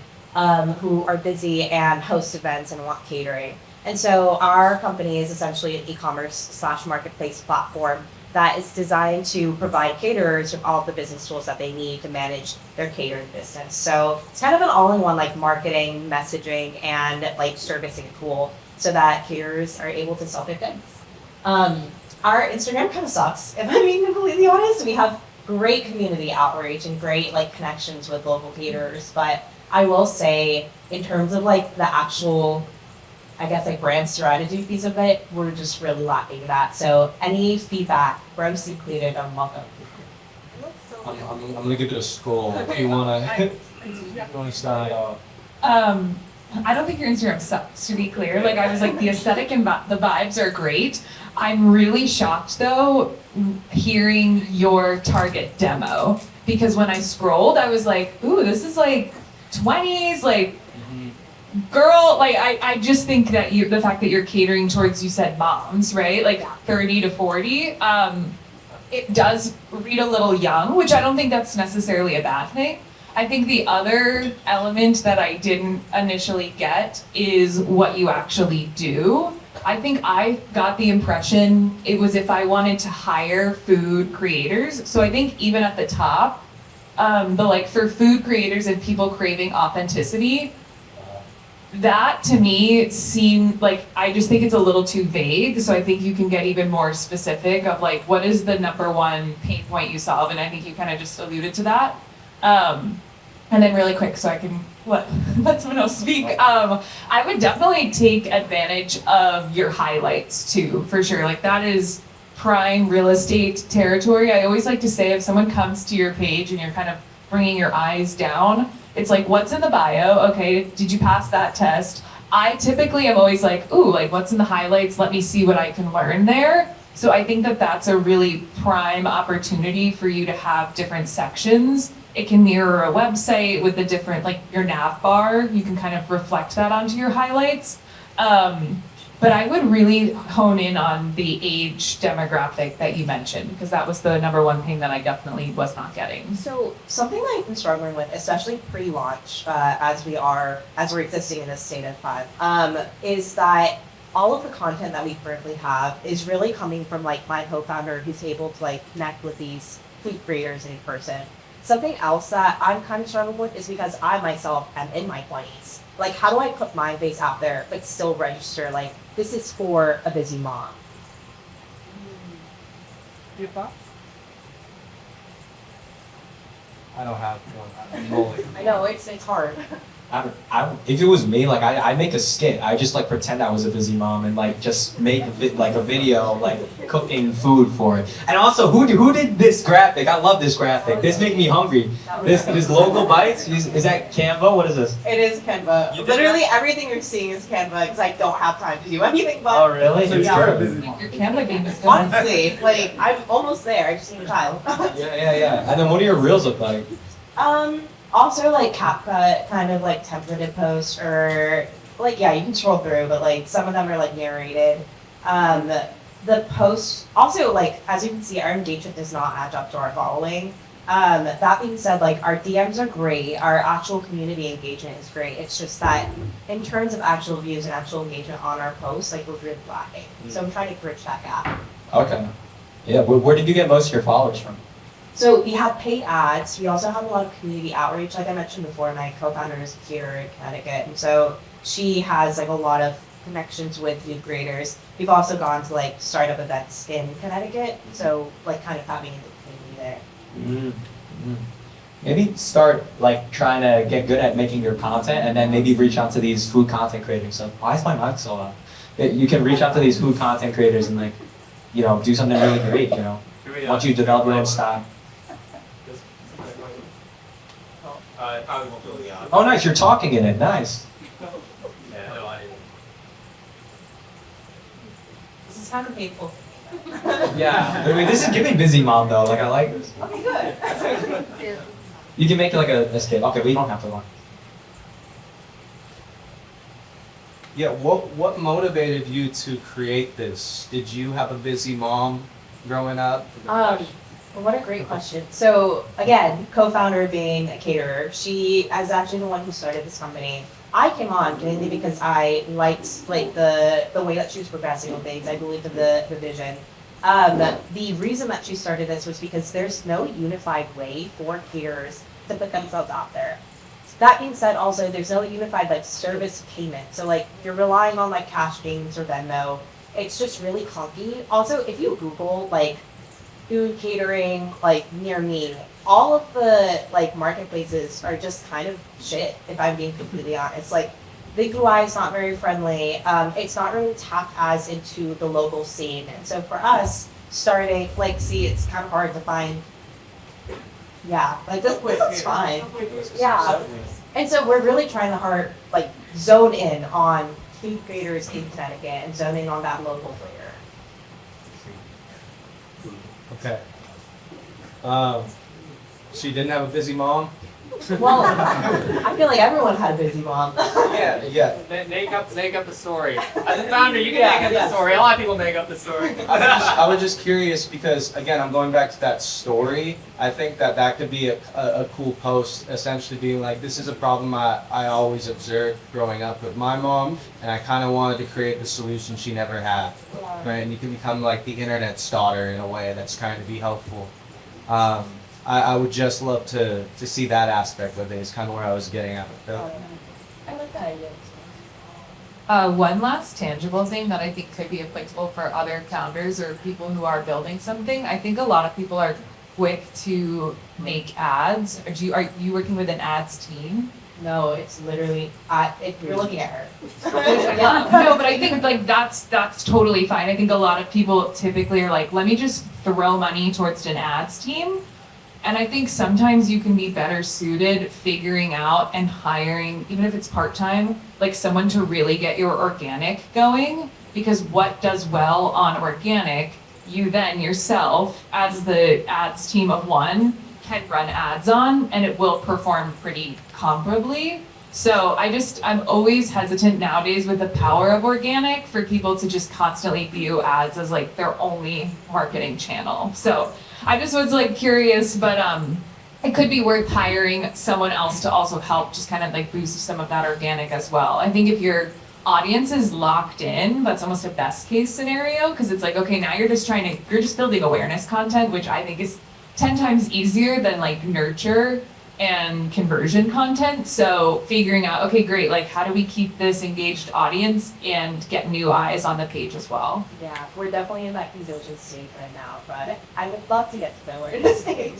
who are busy and host events and want catering. And so our company is essentially an e-commerce/marketplace platform that is designed to provide caterers with all of the business tools that they need to manage their catering business. So it's kind of an all-in-one like marketing, messaging, and like servicing tool so that caterers are able to sell their goods. Our Instagram kind of sucks, if I'm being completely honest. We have great community outreach and great like connections with local caterers, but I will say in terms of like the actual, I guess like brand strategy piece of it, we're just really lacking that. So any feedback, brands included, I'm welcome. I'm gonna give it a scroll if you wanna start. I don't think your Instagram sucks, to be clear. Like, I was like, the aesthetic and the vibes are great. I'm really shocked though, hearing your Target demo, because when I scrolled, I was like, ooh, this is like 20s, like, girl, like, I just think that the fact that you're catering towards, you said moms, right? Like 30 to 40, it does read a little young, which I don't think that's necessarily a bad thing. I think the other element that I didn't initially get is what you actually do. I think I got the impression it was if I wanted to hire food creators. So I think even at the top, the like for food creators and people craving authenticity, that to me seemed like, I just think it's a little too vague. So I think you can get even more specific of like, what is the number one pain point you solve? And I think you kind of just alluded to that. And then really quick, so I can let someone else speak. I would definitely take advantage of your highlights too, for sure. Like that is prime real estate territory. I always like to say if someone comes to your page and you're kind of bringing your eyes down, it's like, what's in the bio? Okay, did you pass that test? I typically am always like, ooh, like what's in the highlights? Let me see what I can learn there. So I think that that's a really prime opportunity for you to have different sections. It can mirror a website with the different, like your nav bar, you can kind of reflect that onto your highlights. But I would really hone in on the age demographic that you mentioned, because that was the number one thing that I definitely was not getting. So something that I've been struggling with, especially pre-launch, as we're existing in this state of five, is that all of the content that we currently have is really coming from like my co-founder who's able to like connect with these food creators in person. Something else that I'm kind of struggling with is because I myself am in my 20s. Like, how do I put my face out there but still register like this is for a busy mom? Your thoughts? I don't have one. I know it's hard. If it was me, like I'd make a skit. I just like pretend I was a busy mom and like just make like a video like cooking food for it. And also, who did this graphic? I love this graphic. This made me hungry. This local bites. Is that Canva? What is this? It is Canva. Literally everything you're seeing is Canva because I don't have time to do anything but. Oh really? So yeah. You're a busy mom. Your Canva game is good. Honestly, like I'm almost there. I just need a child. Yeah. And then what do your reels look like? Also like CapCut kind of like templated posts, or like you can scroll through, but like some of them are like narrated. The posts also, like as you can see, our engagement does not add up to our following. That being said, like our DMs are great, our actual community engagement is great. It's just that in terms of actual views and actual engagement on our posts, like we're really lacking. So I'm trying to bridge that gap. Okay. Yeah. Where did you get most of your followers from? So we have paid ads. We also have a lot of community outreach. Like I mentioned before, my co-founder is here in Connecticut, and so she has like a lot of connections with food creators. We've also gone to like startup events in Connecticut, so like kind of tapping into the community there. Maybe start like trying to get good at making your content, and then maybe reach out to these food content creators. So why is my mic so loud? You can reach out to these food content creators and like, do something really great. Once you develop your own style. Probably won't really Oh, nice! You're talking in it. Nice. This is kind of painful. Yeah. I mean, this is giving busy mom though. Like I like this. Okay, good. You can make it like a skit. Okay, we don't have to one. Yeah, what motivated you to create this? Did you have a busy mom growing up? What a great question. So again, co-founder being a caterer, she is actually the one who started this company. I came on mainly because I liked like the way that she was progressing with things. I believed in the vision. The reason that she started this was because there's no unified way for caterers to put themselves out there. That being said, also there's no unified like service payment. So like you're relying on like cash gains or Venmo. It's just really clunky. Also, if you Google like food catering like near me, all of the like marketplaces are just kind of shit, if I'm being completely honest. Like the UI is not very friendly. It's not really tapped as into the local scene. And so for us, starting like see, it's kind of hard to find. Yeah, like this is fine. Yeah, and so we're really trying to hard like zone in on food creators in Connecticut and zone in on that local flavor. Okay. So you didn't have a busy mom? Well, I feel like everyone had a busy mom. Yeah. Make up the story. As a founder, you can make up the story. A lot of people make up the story. I was just curious because, again, I'm going back to that story. I think that could be a cool post, essentially being like, this is a problem I always observed growing up with my mom, and I kind of wanted to create the solution she never had, right? And you can become like the internet's daughter in a way that's trying to be helpful. I would just love to see that aspect of it is kind of where I was getting at. I like that idea. One last tangible thing that I think could be applicable for other founders or people who are building something. I think a lot of people are quick to make ads. Are you working with an ads team? No, it's literally, if you're looking at her. No, but I think like that's totally fine. I think a lot of people typically are like, let me just throw money towards an ads team. And I think sometimes you can be better suited figuring out and hiring, even if it's part-time, like someone to really get your organic going. Because what does well on organic, you then yourself, as the ads team of one, can run ads on, and it will perform pretty comparably. So I'm always hesitant nowadays with the power of organic for people to just constantly view ads as like their only marketing channel. So I just was like curious, but it could be worth hiring someone else to also help just kind of like boost some of that organic as well. I think if your audience is locked in, that's almost a best case scenario, because it's like, okay, now you're just building awareness content, which I think is 10 times easier than like nurture and conversion content. So figuring out, okay, great, like how do we keep this engaged audience and get new eyes on the page as well? Yeah, we're definitely in that conversion stage right now, but I would love to get to know we're in this stage.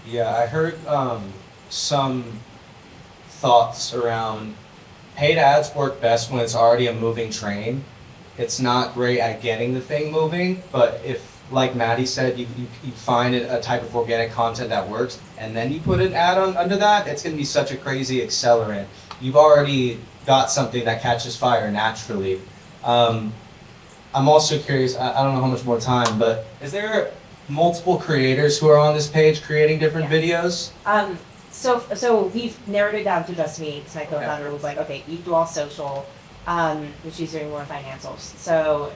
Yeah, I heard some thoughts around paid ads work best when it's already a moving train. It's not great at getting the thing moving, but if, like Maddie said, you find a type of organic content that works, and then you put an ad on under that, it's going to be such a crazy accelerant. You've already got something that catches fire naturally. I'm also curious, I don't know how much more time, but is there multiple creators who are on this page creating different videos? So we've narrowed it down to just me, because my co-founder was like, okay, you do all social, which she's doing more financials. So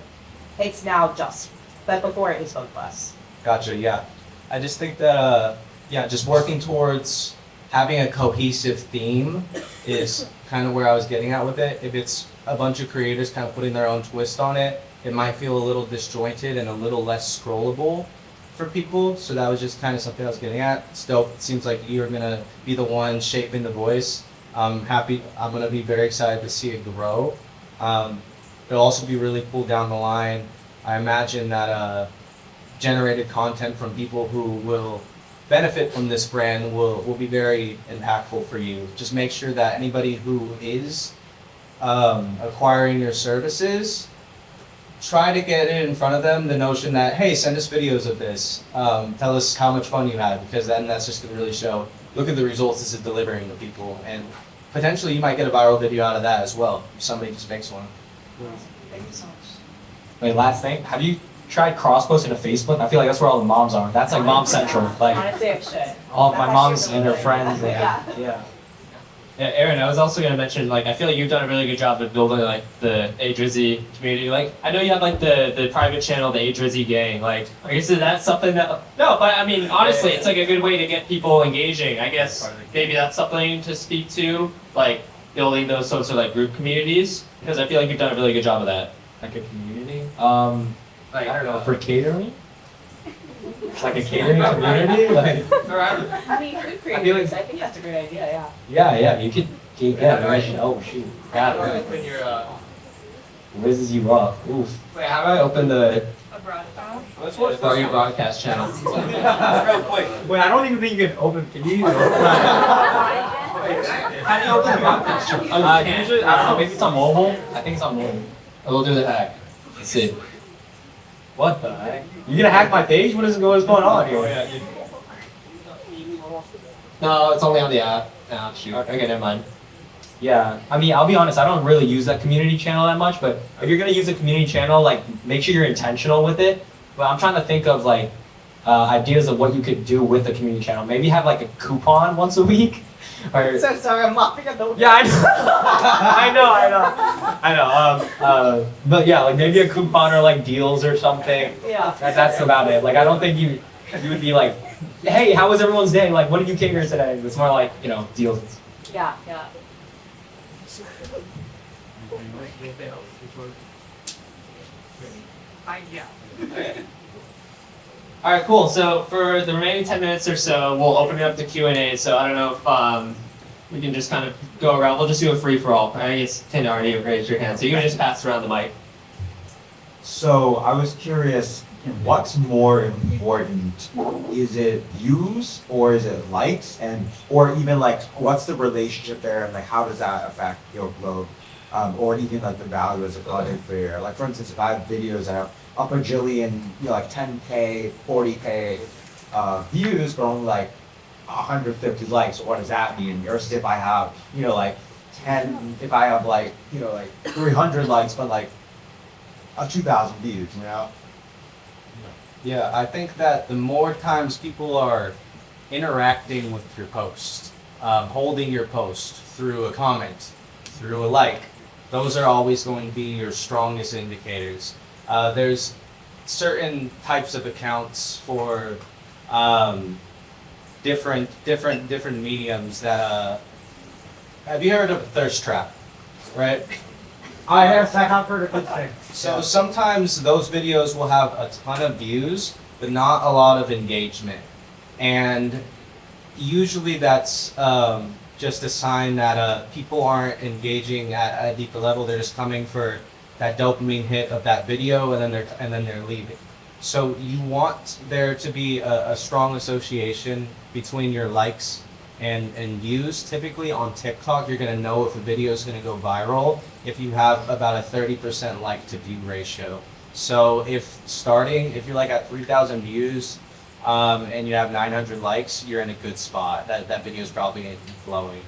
it's now just, but before it was both of us. Gotcha, yeah. I just think that, just working towards having a cohesive theme is kind of where I was getting at with it. If it's a bunch of creators kind of putting their own twist on it, it might feel a little disjointed and a little less scrollable for people. So that was just kind of something I was getting at. It's dope. It seems like you're gonna be the one shaping the voice. I'm gonna be very excited to see it grow. It'll also be really cool down the line. I imagine that generated content from people who will benefit from this brand will be very impactful for you. Just make sure that anybody who is acquiring your services, try to get it in front of them, the notion that, hey, send us videos of this. Tell us how much fun you had, because then that's just going to really show, look at the results this is delivering to people. And potentially you might get a viral video out of that as well, if somebody just makes one. Thank you so much. Wait, last thing. Have you tried cross-posting to Facebook? I feel like that's where all the moms are. That's like mom central. Like Honestly, I should. all my That's moms actually and their really friends. good. Yeah. Yeah, Aaron, I was also gonna mention, like, I feel like you've done a really good job of building like the A Drizzy community. Like, I know you have like the private channel, the A Drizzy gang. Like, I guess that's something that no, but I mean, honestly, it's like a good way to get people engaging. I guess maybe that's something to speak to, like building those sorts of like group communities, because I feel like you've done a really good job of that. Like a community? Like, I don't know, for catering? Like a catering community? Like, I mean, food creators, I think that's a great idea, yeah, you could oh shoot. Got it. When you're Whizzes you up. Oof. wait, how do I open the A broadcast. what's your broadcast channel? Real quick. Wait, I don't even think you can open. Can you? How do you open the broadcast channel? Usually, I don't know. Maybe it's on mobile. I think it's on mobile. We'll do the hack. Let's see. What the heck? You gonna hack my page? What is going on here? No, it's only on the app. Ah, shoot. Okay, never mind. Yeah, I mean, I'll be honest, I don't really use that community channel that much, but if you're gonna use a community channel, like, make sure you're intentional with it. But I'm trying to think of, like, ideas of what you could do with the community channel. Maybe have, like, a coupon once a week. Or, So sorry, I'm laughing at the. yeah, I know. I know. But yeah, like, maybe a coupon or, like, deals or something. Yeah. That's about it. Like, I don't think you would be like, hey, how was everyone's day? Like, what did you cater today? It's more like, you know, deals. Yeah. All right, cool. So for the remaining 10 minutes or so, we'll open it up to Q&A. So I don't know if we can just kind of go around. We'll just do a free-for-all. I guess Tim already raised your hand, so you can just pass around the mic. So I was curious, what's more important? Is it views or is it likes, and or even like what's the relationship there, and like how does that affect your upload, or even like the value as a content creator? Like for instance, if I have videos that have a bajillion, you know, like 10K, 40K views, but only like 150 likes, what does that mean? Versus if I have, you know, like 10, if I have like, you know, like 300 likes, but like 2,000 views, you know? Yeah, I think that the more times people are interacting with your post, holding your post through a comment, through a like, those are always going to be your strongest indicators. There's certain types of accounts for different mediums that have you heard of a thirst trap, right? I have heard a good thing. So sometimes those videos will have a ton of views, but not a lot of engagement. And usually that's just a sign that people aren't engaging at a deeper level. They're just coming for that dopamine hit of that video, and then they're leaving. So you want there to be a strong association between your likes and views. Typically on TikTok, you're gonna know if a video is gonna go viral if you have about a 30% like to view ratio. So if you're like at 3,000 views and you have 900 likes, you're in a good spot. That video is probably gonna be flowing.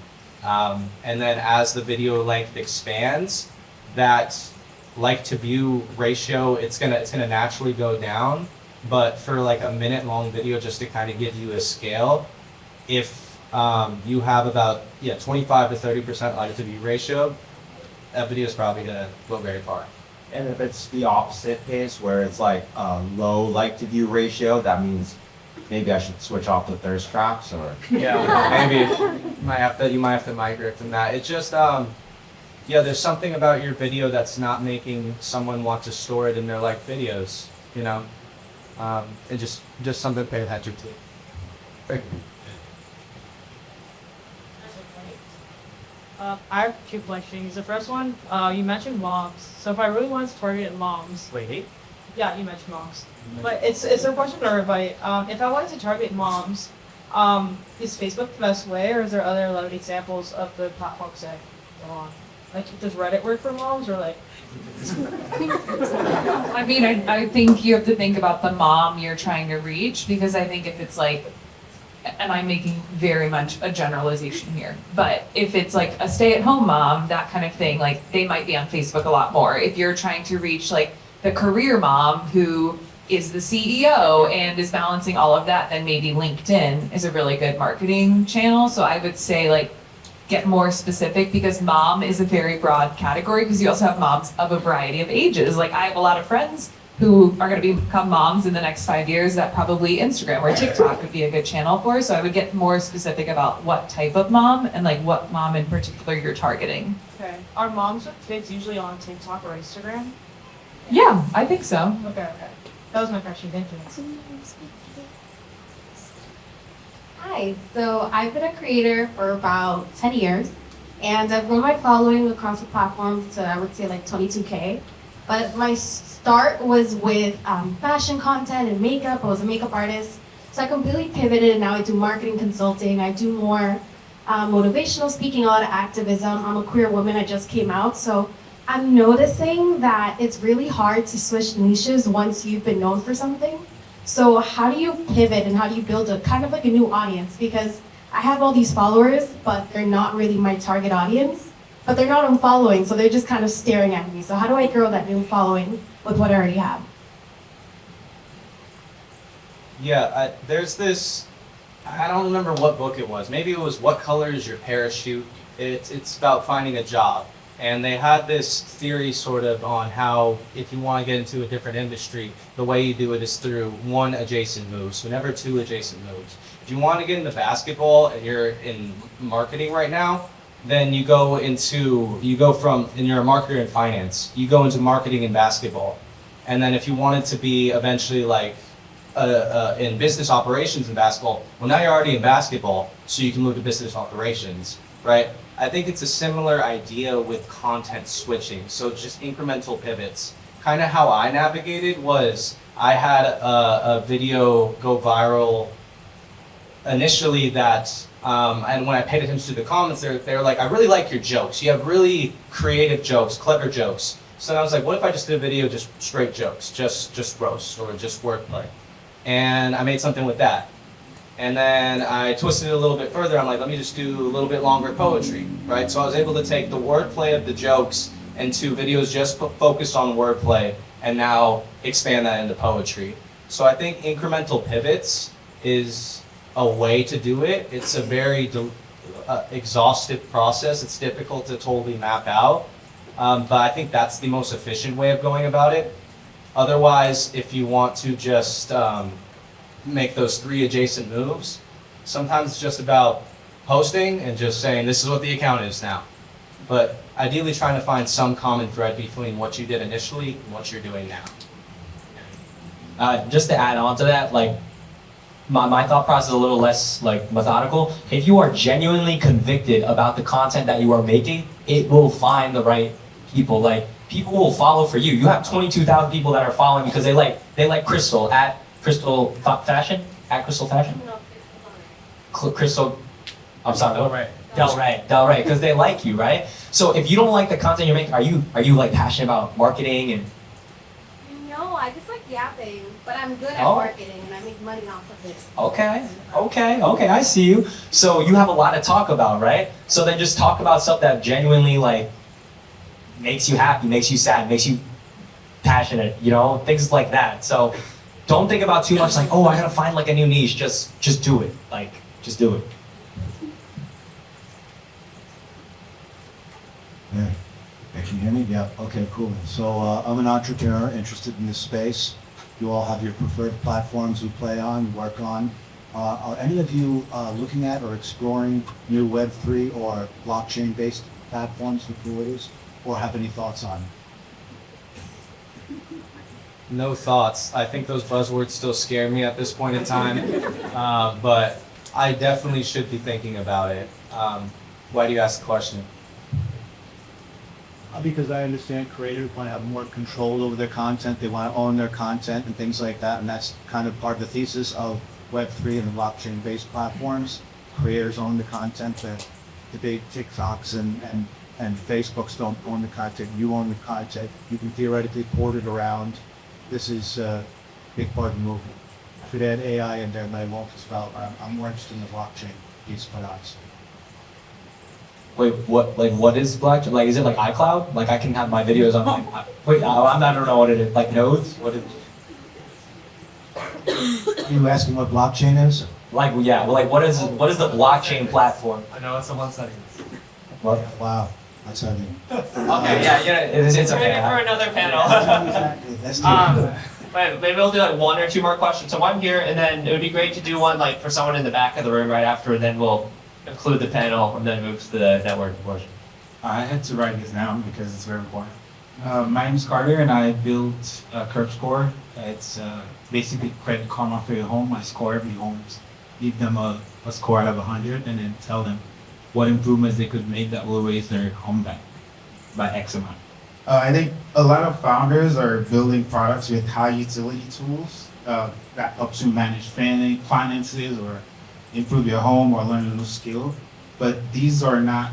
And then as the video length expands, that like to view ratio, it's gonna naturally go down. But for like a minute long video, just to kind of give you a scale, if you have about 25 to 30% like to view ratio, that video is probably gonna go very far. And if it's the opposite case where it's like a low like to view ratio, that means maybe I should switch off the thirst traps, or Yeah, maybe you might have to migrate from that. It's just there's something about your video that's not making someone want to store it in their like videos, you know. And just something to pay attention to. I have two questions. The first one, you mentioned moms. So if I really want to target moms, Wait. yeah, you mentioned moms. But it's a question for everybody. If I wanted to target moms, is Facebook the best way, or is there other like examples of the platforms that go on? Like, does Reddit work for moms, or like? I mean, I think you have to think about the mom you're trying to reach, because I think if it's like, and I'm making very much a generalization here, but if it's like a stay-at-home mom, that kind of thing, like they might be on Facebook a lot more. If you're trying to reach like the career mom who is the CEO and is balancing all of that, then maybe LinkedIn is a really good marketing channel. So I would say like get more specific because mom is a very broad category because you also have moms of a variety of ages. Like I have a lot of friends who are going to become moms in the next 5 years that probably Instagram or TikTok would be a good channel for. So I would get more specific about what type of mom and like what mom in particular you're targeting. Okay. Are moms with kids usually on TikTok or Instagram? Yeah, I think so. Okay. That was my question. Thank you. Hi, so I've been a creator for about 10 years, and I've grown my following across the platforms to, I would say, like 22K. But my start was with fashion content and makeup. I was a makeup artist. So I completely pivoted, and now I do marketing consulting. I do more motivational speaking, a lot of activism. I'm a queer woman, I just came out. So I'm noticing that it's really hard to switch niches once you've been known for something. So how do you pivot and how do you build a kind of like a new audience? Because I have all these followers, but they're not really my target audience, but they're not on following, so they're just kind of staring at me. So how do I grow that new following with what I already have? Yeah, there's this, I don't remember what book it was. Maybe it was What Color is Your Parachute? It's about finding a job. And they had this theory sort of on how if you want to get into a different industry, the way you do it is through one adjacent move, so never two adjacent moves. If you want to get into basketball and you're in marketing right now, then you go from, and you're a marketer in finance, you go into marketing in basketball. And then if you wanted to be eventually like in business operations in basketball, well now you're already in basketball, so you can move to business operations, right? I think it's a similar idea with content switching, so just incremental pivots. Kind of how I navigated was I had a video go viral initially that, and when I paid attention to the comments, they were like, I really like your jokes. You have really creative jokes, clever jokes. So I was like, what if I just did a video just straight jokes, just roast or just wordplay? And I made something with that. And then I twisted it a little bit further. I'm like, let me just do a little bit longer poetry, right? So I was able to take the wordplay of the jokes into videos just focused on wordplay and now expand that into poetry. So I think incremental pivots is a way to do it. It's a very exhaustive process. It's difficult to totally map out. But I think that's the most efficient way of going about it. Otherwise, if you want to just make those three adjacent moves, sometimes it's just about posting and just saying this is what the account is now. But ideally trying to find some common thread between what you did initially and what you're doing now. Just to add on to that, like my thought process is a little less like methodical. If you are genuinely convicted about the content that you are making, it will find the right people. Like people will follow for you. You have 22,000 people that are following because they like Crystal at Crystal Fashion, at Crystal Fashion. Crystal, I'm sorry. Del Rey, because they like you, right? So if you don't like the content you're making, are you like passionate about marketing and? No, I just like yapping, but I'm good at marketing and I make money off of this. Okay, I see you. So you have a lot to talk about, right? So then just talk about stuff that genuinely like makes you happy, makes you sad, makes you passionate, you know, things like that. So don't think about too much like, oh, I gotta find like a new niche. Just do it. Like, just do it. Yeah. Can you hear me? Yeah. Okay, cool. So I'm an entrepreneur interested in this space. You all have your preferred platforms you play on, you work on. Are any of you looking at or exploring new Web3 or blockchain-based platforms for creators, or have any thoughts on it? No thoughts. I think those buzzwords still scare me at this point in time, but I definitely should be thinking about it. Why do you ask the question? Because I understand creators want to have more control over their content, they want to own their content and things like that, and that's kind of part of the thesis of Web3 and the blockchain-based platforms. Creators own the content, the big TikToks and Facebooks don't own the content, you own the content, you can theoretically port it around. This is a big part of the movement. If it had AI in there, I won't as well. I'm more interested in the blockchain piece, quite honestly. Wait, what? Like, what is blockchain? Like, is it like iCloud? Like, I can have my videos on my. Wait, I don't know what it is. Like nodes? What is? Are you asking what blockchain is? Like, yeah, well, like what is the blockchain platform? I know it's a 1 second. What? Wow. I tell you. Okay, It's We're okay. ready for another panel. Exactly. Let's do it. Maybe we'll do like 1 or 2 more questions. So one here, and then it would be great to do one like for someone in the back of the room right after, and then we'll conclude the panel and then move to the networking portion. I had to write this down because it's very important. My name is Carter, and I built a curve score. It's basically Credit Karma for your home. I score every home, give them a score out of 100, and then tell them what improvements they could make that will raise their home value by X amount. I think a lot of founders are building products with high utility tools that helps you manage finances or improve your home or learn a new skill. But these are not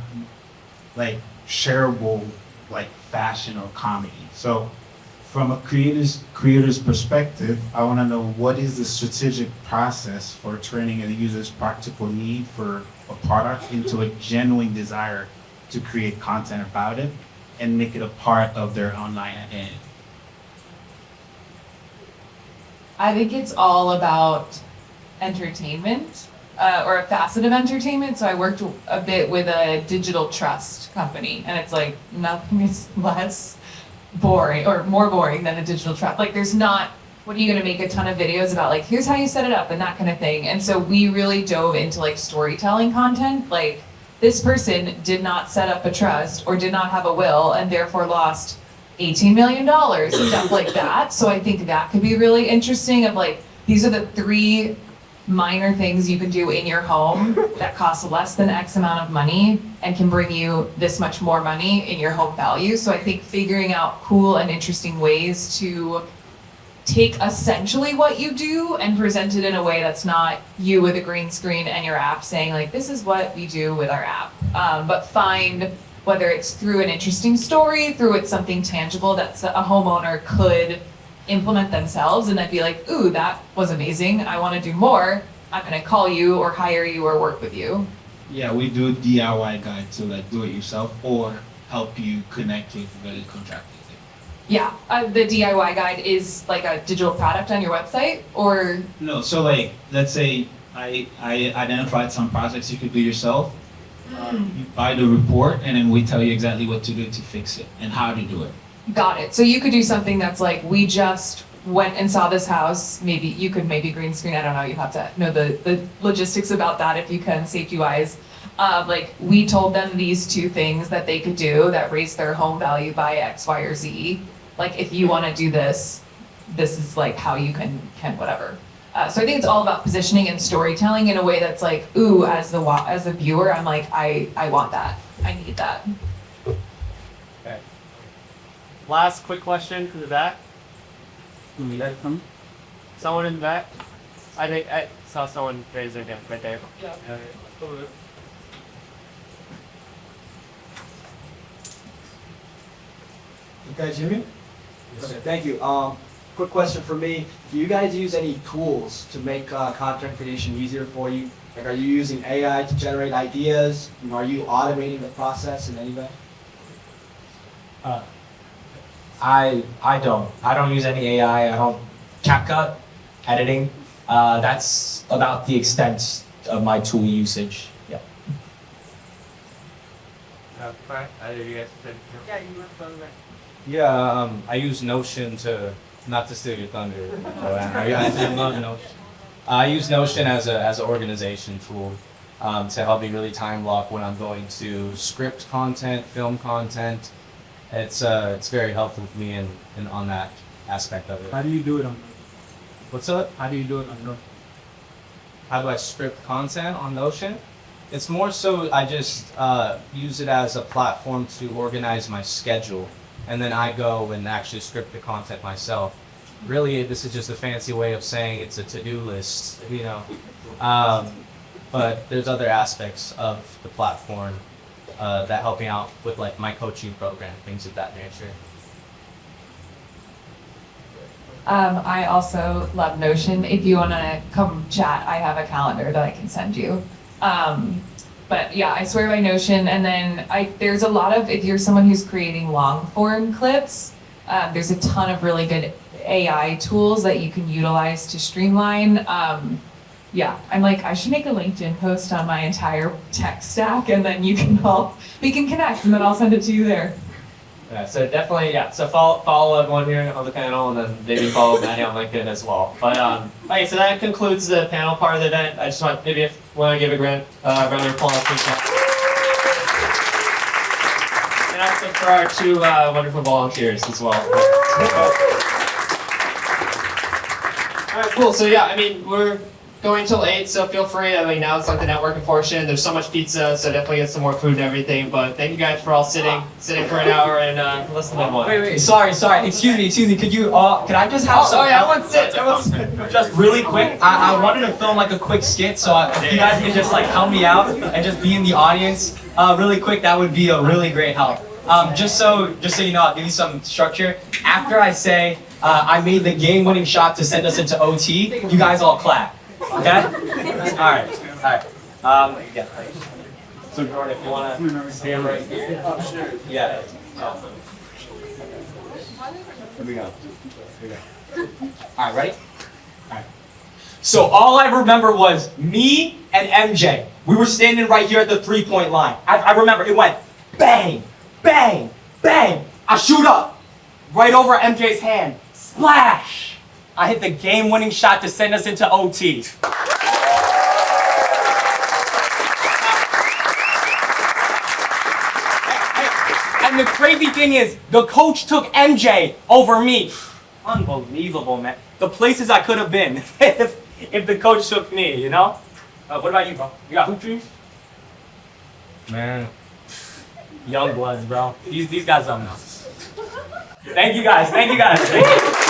like shareable like fashion or comedy. So from a creator's perspective, I want to know what is the strategic process for turning a user's practical need for a product into a genuine desire to create content about it and make it a part of their online identity. I think it's all about entertainment, or a facet of entertainment. So I worked a bit with a digital trust company, and it's like nothing is less boring or more boring than a digital trust. Like there's not, what are you gonna make a ton of videos about like, here's how you set it up and that kind of thing. And so we really dove into like storytelling content. Like this person did not set up a trust or did not have a will and therefore lost $18 million, stuff like that. So I think that could be really interesting of like, these are the 3 minor things you can do in your home that cost less than X amount of money and can bring you this much more money in your home value. So I think figuring out cool and interesting ways to take essentially what you do and present it in a way that's not you with a green screen and your app saying like, this is what we do with our app. But find, whether it's through an interesting story, through it's something tangible that a homeowner could implement themselves and then be like, ooh, that was amazing, I want to do more. I'm going to call you or hire you or work with you. Yeah, we do DIY guide to like do it yourself or help you connect with vetted contractors. Yeah, the DIY guide is like a digital product on your website, or? No, so like, let's say I identified some projects you could do yourself. You buy the report and then we tell you exactly what to do to fix it and how to do it. Got it. So you could do something that's like, we just went and saw this house. Maybe you could green screen. I don't know. You have to know the logistics about that if you can, safety wise. Like we told them these 2 things that they could do that raise their home value by X, Y, or Z. Like if you want to do this, this is like how you can whatever. So I think it's all about positioning and storytelling in a way that's like, ooh, as the viewer, I'm like, I want that. I need that. Okay. Last quick question from the back. Someone in the back? I think I saw someone raise their hand right there. Yeah. You guys hear me? Yes. Okay, thank you. Quick question for me. Do you guys use any tools to make content creation easier for you? Like, are you using AI to generate ideas? Are you automating the process in any way? I don't use any AI. I don't CapCut editing. That's about the extent of my tool usage. Yeah. Yeah, I use Notion not to steal your thunder. I love Notion. I use Notion as an organization tool to help me really time block when I'm going to script content, film content. It's very helpful for me in on that aspect of it. How do you do it on? What's up? How do you do it on Notion? How do I script content on Notion? It's more so I just use it as a platform to organize my schedule, and then I go and actually script the content myself. Really, this is just a fancy way of saying it's a to-do list, you know. But there's other aspects of the platform that help me out with like my coaching program, things of that nature. I also love Notion. If you want to come chat, I have a calendar that I can send you. But yeah, I swear by Notion. And then there's a lot of, if you're someone who's creating long form clips, there's a ton of really good AI tools that you can utilize to streamline. yeah, I'm like, I should make a LinkedIn post on my entire tech stack, and then we can connect, and then I'll send it to you there. Yeah, so definitely, yeah. So follow everyone here on the panel, and then maybe follow Maddie on LinkedIn as well. But okay, so that concludes the panel part of the event. I just want maybe if you want to give a round of applause, please. And also for our two wonderful volunteers as well. All right, cool. So yeah, I mean we're going till 8, so feel free. I mean now it's like the networking portion. There's so much pizza, so definitely get some more food and everything. But thank you guys for all sitting for an hour and listening to one. Wait, sorry. Excuse me. Could you, could I just have some? Oh yeah, everyone sit. Just really quick, I wanted to film like a quick skit, so if you guys could just like help me out and just be in the audience really quick, that would be a really great help. Just so you know, I'll give you some structure. After I say, I made the game-winning shot to send us into OT, you guys all clap. Okay? Alright. Yeah. So Jordan, if you want to stand right here. Oh, sure. Yeah. Here we go. Alright, ready? Alright. So all I remember was me and MJ. We were standing right here at the 3-point line. I remember it went bang, bang, bang. I shoot up right over MJ's hand. Splash! I hit the game-winning shot to send us into OT. And the crazy thing is, the coach took MJ over me. Unbelievable, man. The places I could have been if the coach took me, you know? What about you, bro? You got hoop dreams? Man. Young bloods, bro. These guys don't know. Thank you guys.